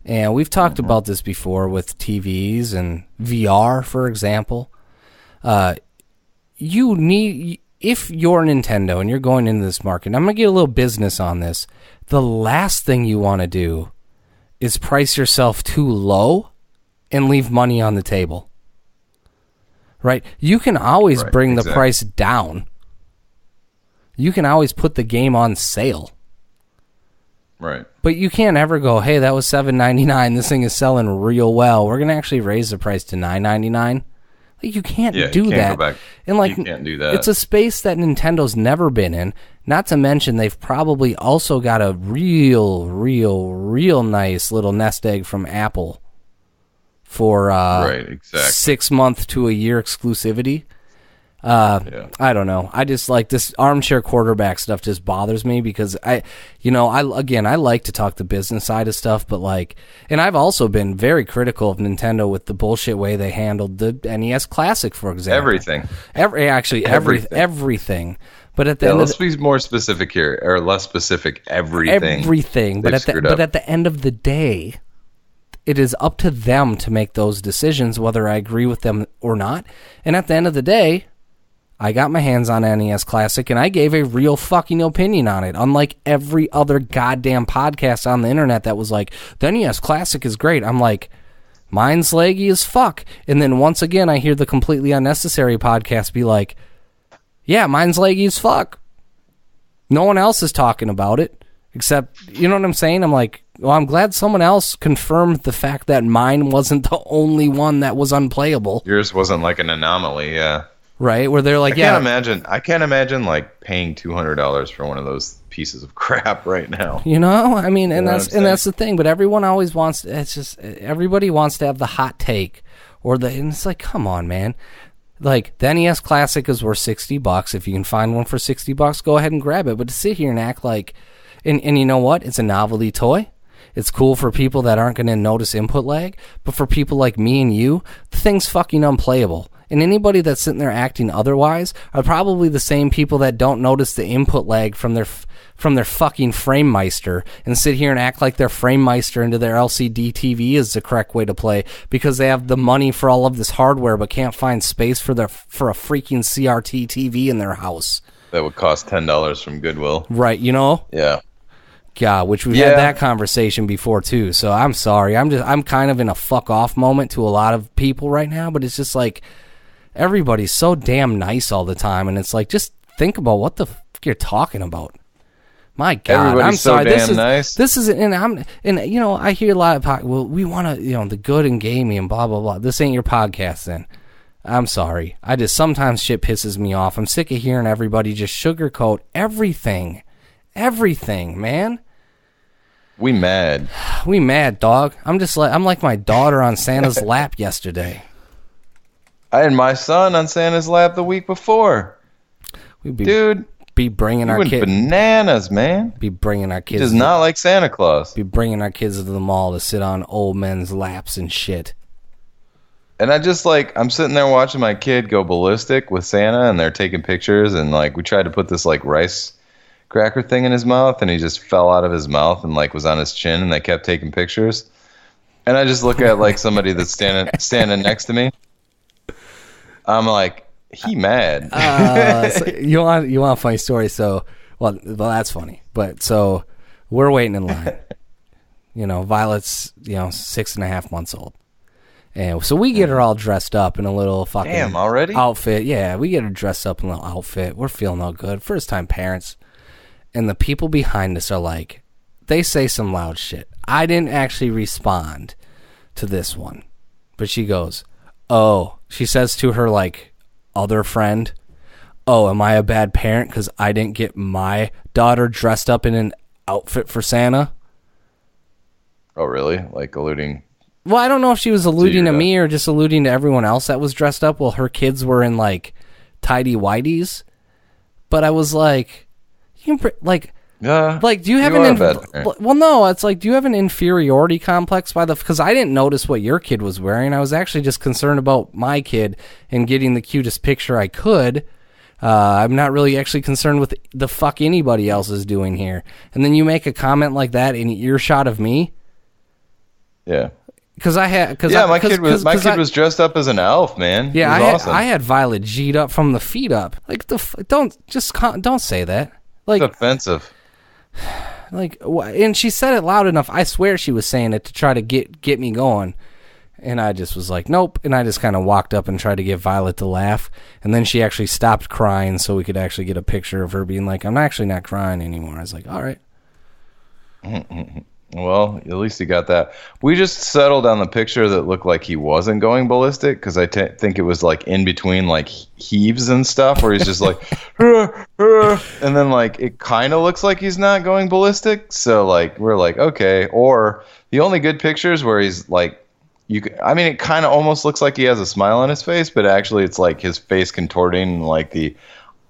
And we've talked about this before with TVs and VR, for example. If you're Nintendo and you're going into this market, and I'm going to get a little business on this, the last thing you want to do is price yourself too low and leave money on the table. Right? You can always bring the price down. You can always put the game on sale. Right. But you can't ever go, hey, that was $7.99. This thing is selling real well. We're going to actually raise the price to $9.99. Like, you can't do that. Go back. And like, you can't do that. It's a space that Nintendo's never been in. Not to mention, they've probably also got a real nice little nest egg from Apple for 6 month to a year exclusivity. I don't know. I just like this armchair quarterback stuff just bothers me because I like to talk the business side of stuff, but like, and I've also been very critical of Nintendo with the bullshit way they handled the NES Classic, for example. Everything. But at the end, let's be more specific here, or less specific. Everything. But at the end of the day, it is up to them to make those decisions, whether I agree with them or not. And at the end of the day, I got my hands on NES Classic, and I gave a real fucking opinion on it, unlike every other goddamn podcast on the internet that was like, the NES Classic is great. I'm like, mine's laggy as fuck. And then once again, I hear the completely unnecessary podcast be like, yeah, mine's laggy as fuck. No one else is talking about it, except, you know what I'm saying? I'm like, well, I'm glad someone else confirmed the fact that mine wasn't the only one that was unplayable. Yours wasn't like an anomaly, yeah. Right, where they're like, I can't imagine like paying $200 for one of those pieces of crap right now. You know, I mean, and that's the thing. But everyone always wants. It's just everybody wants to have the hot take, and it's like, come on, man. Like the NES Classic is worth $60. If you can find one for $60, go ahead and grab it. But to sit here and act like, and you know what? It's a novelty toy. It's cool for people that aren't going to notice input lag. But for people like me and you, the thing's fucking unplayable. And anybody that's sitting there acting otherwise are probably the same people that don't notice the input lag from their fucking FrameMeister and sit here and act like their FrameMeister into their LCD TV is the correct way to play because they have the money for all of this hardware but can't find space for a freaking CRT TV in their house. That would cost $10 from Goodwill. Right, you know? Yeah. God, which we've had that conversation before too. So I'm sorry. I'm kind of in a fuck off moment to a lot of people right now, but it's just like everybody's so damn nice all the time, and it's like, just think about what the fuck you're talking about. My God, everybody's I'm sorry. So damn nice. This is, and you know, I hear a lot of we want to, you know, the good in gaming and blah blah blah. This ain't your podcast, then. I'm sorry. Sometimes shit pisses me off. I'm sick of hearing everybody just sugarcoat everything, man. We mad, dog. I'm like my daughter on Santa's lap yesterday. I had my son on Santa's lap the week before. Be bringing our kids bananas, man. Be bringing our kids. He does not like Santa Claus. Be bringing our kids to the mall to sit on old men's laps and shit. And I'm sitting there watching my kid go ballistic with Santa, and they're taking pictures, and like we tried to put this like rice cracker thing in his mouth, and he just fell out of his mouth and like was on his chin, and they kept taking pictures. And I just look at like somebody that's standing next to me. I'm like, he mad. So you want a funny story? So, well, that's funny. But so we're waiting in line. You know, Violet's 6.5 months old, and so we get her all dressed up in a little fucking already outfit. Yeah, we get her dressed up in a little outfit. We're feeling all good. First time parents, and the people behind us are like, they say some loud shit. I didn't actually respond to this one, but she goes, "Oh." She says to her, like, other friend, "Oh, am I a bad parent because I didn't get my daughter dressed up in an outfit for Santa?" Oh, really? Like alluding? Well, I don't know if she was alluding to me or just alluding to everyone else that was dressed up. Well, her kids were in, like, tidy-whities. But I was like, Yeah. Like, do you have well, no, it's like, do you have an inferiority complex because I didn't notice what your kid was wearing. I was actually just concerned about my kid and getting the cutest picture I could. I'm not really actually concerned with the fuck anybody else is doing here. And then you make a comment like that in earshot of me. Yeah. My kid was dressed up as an elf, man. Yeah, awesome. I had Violet G'd up from the feet up. Like don't say that. Like, it's offensive. Like, and she said it loud enough. I swear she was saying it to try to get me going. And I just was like, nope. And I just kind of walked up and tried to get Violet to laugh. And then she actually stopped crying so we could actually get a picture of her being like, I'm actually not crying anymore. I was like, all right. Well, at least you got that. We just settled on the picture that looked like he wasn't going ballistic because I think it was like in between like heaves and stuff where he's just like, and then like it kind of looks like he's not going ballistic. So like we're like, okay. Or the only good pictures where he's like, it kind of almost looks like he has a smile on his face, but actually it's like his face contorting like the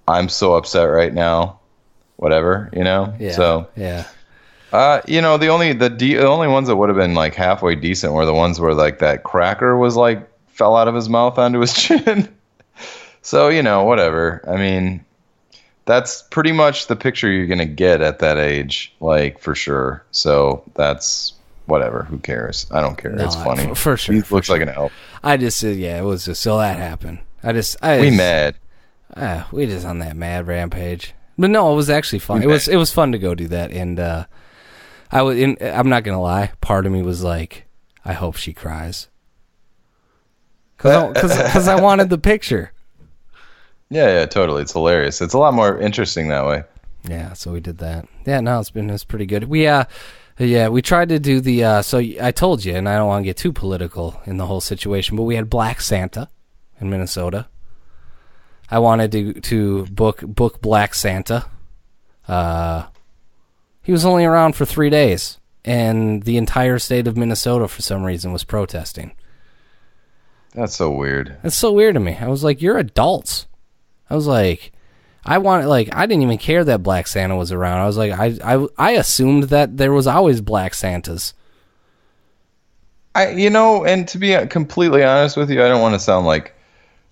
I'm so upset right now, whatever, you know? Yeah. So yeah. The only ones that would have been like halfway decent were the ones where like that cracker was like fell out of his mouth onto his chin. So, whatever. I mean, that's pretty much the picture you're going to get at that age, like for sure. So that's whatever. Who cares? I don't care. No, it's funny. For sure. He looks like an elf. I just said, it was just so that happened. We mad. We just on that mad rampage. But no, it was actually fun. It was fun to go do that. And, I'm not gonna lie. Part of me was like, I hope she cries, because I wanted the picture. Yeah, totally. It's hilarious. It's a lot more interesting that way. Yeah, so we did that. Yeah, no, it's pretty good. We tried to do the so I told you, and I don't want to get too political in the whole situation, but we had Black Santa in Minnesota. I wanted to book Black Santa. He was only around for 3 days, and the entire state of Minnesota for some reason was protesting. That's so weird. It's so weird to me. I was like, you're adults. I was like, I didn't even care that Black Santa was around. I was like, I assumed that there was always Black Santas. And to be completely honest with you, I don't want to sound like,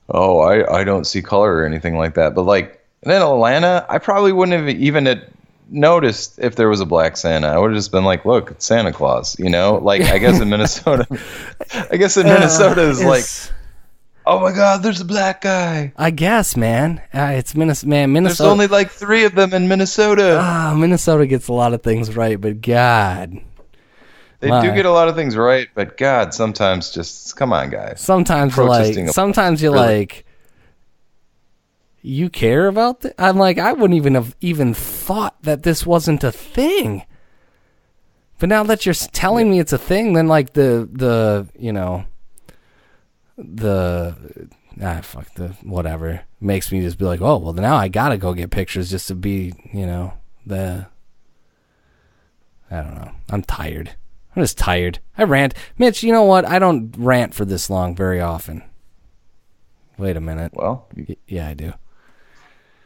oh, I don't see color or anything like that. But like in Atlanta, I probably wouldn't have even noticed if there was a Black Santa. I would have just been like, look, it's Santa Claus, Like I guess in Minnesota, is like, oh my God, there's a black guy. I guess, man. It's Minnesota. There's only like 3 of them in Minnesota. Minnesota gets a lot of things right, but God. They do get a lot of things right, but God, sometimes just, come on, guys. Sometimes you're like, you care about this? I'm like, I wouldn't even have thought that this wasn't a thing. But now that you're telling me it's a thing, then like whatever makes me just be like, oh well, now I gotta go get pictures just to be, I don't know. I'm tired. I'm just tired. I rant. Mitch, you know what? I don't rant for this long very often. Wait a minute. Well, yeah, I do.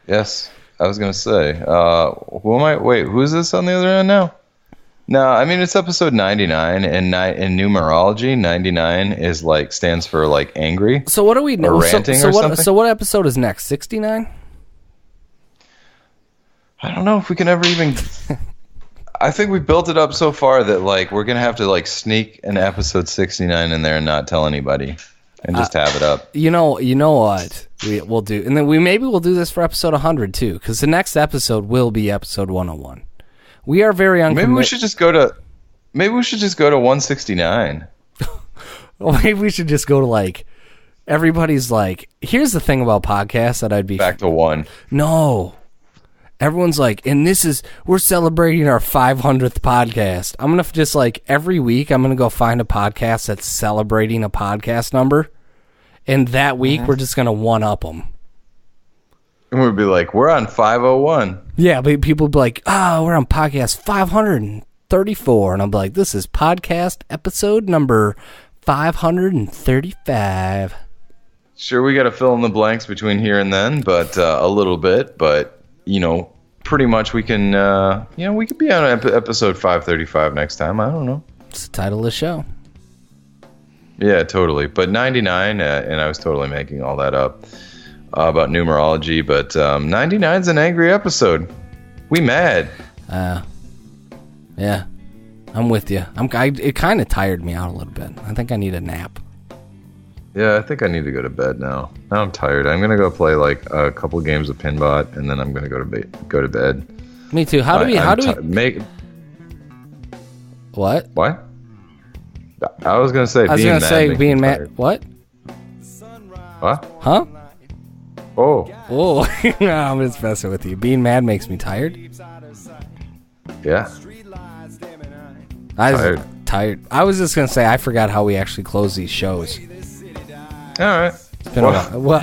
Yes, I was gonna say. Who's this on the other end now? No, I mean it's episode 99, and in numerology, 99 is like stands for like angry. So what do we know? Ranting or something? So what episode is next? 69? I don't know if we can ever even. I think we built it up so far that like we're gonna have to like sneak an episode 69 in there and not tell anybody, and just have it up. You know what we'll do, and then we'll do this for episode 100 too, because the next episode will be episode 101. We are very uncommitted. Maybe we should just go to 169. Well, maybe we should just go to like everybody's like. Here's the thing about podcasts that I'd be back to 1. No, everyone's like, and we're celebrating our 500th podcast. I'm gonna just like every week I'm gonna go find a podcast that's celebrating a podcast number, and that week we're just gonna one up them. And we'd be like, we're on 501. Yeah, but people would be like, we're on podcast 534. And I'm like, this is podcast episode number 535. Sure, we got to fill in the blanks between here and then, but a little bit. But, pretty much we can, we could be on episode 535 next time. I don't know. It's the title of the show. Yeah, totally. But 99, and I was totally making all that up. About numerology, but 99's an angry episode. We mad. Yeah, I'm with you. It kind of tired me out a little bit. I think I need a nap. Yeah, I think I need to go to bed now. Now I'm tired. I'm gonna go play like a couple games of Pinbot, and then I'm gonna go to bed. Me too. How do we make what? What? I was gonna say. Being mad. What? What? Huh? Oh. I'm just messing with you. Being mad makes me tired. Yeah. Tired. I was just gonna say I forgot how we actually close these shows. All right. It's been a while. Well,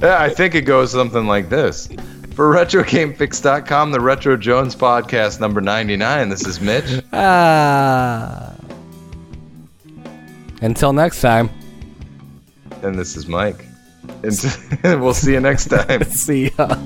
yeah, I think it goes something like this. For RetroGameFix.com, the Retro Jones podcast number 99. This is Mitch. Until next time. And this is Mike. And we'll see you next time. See ya.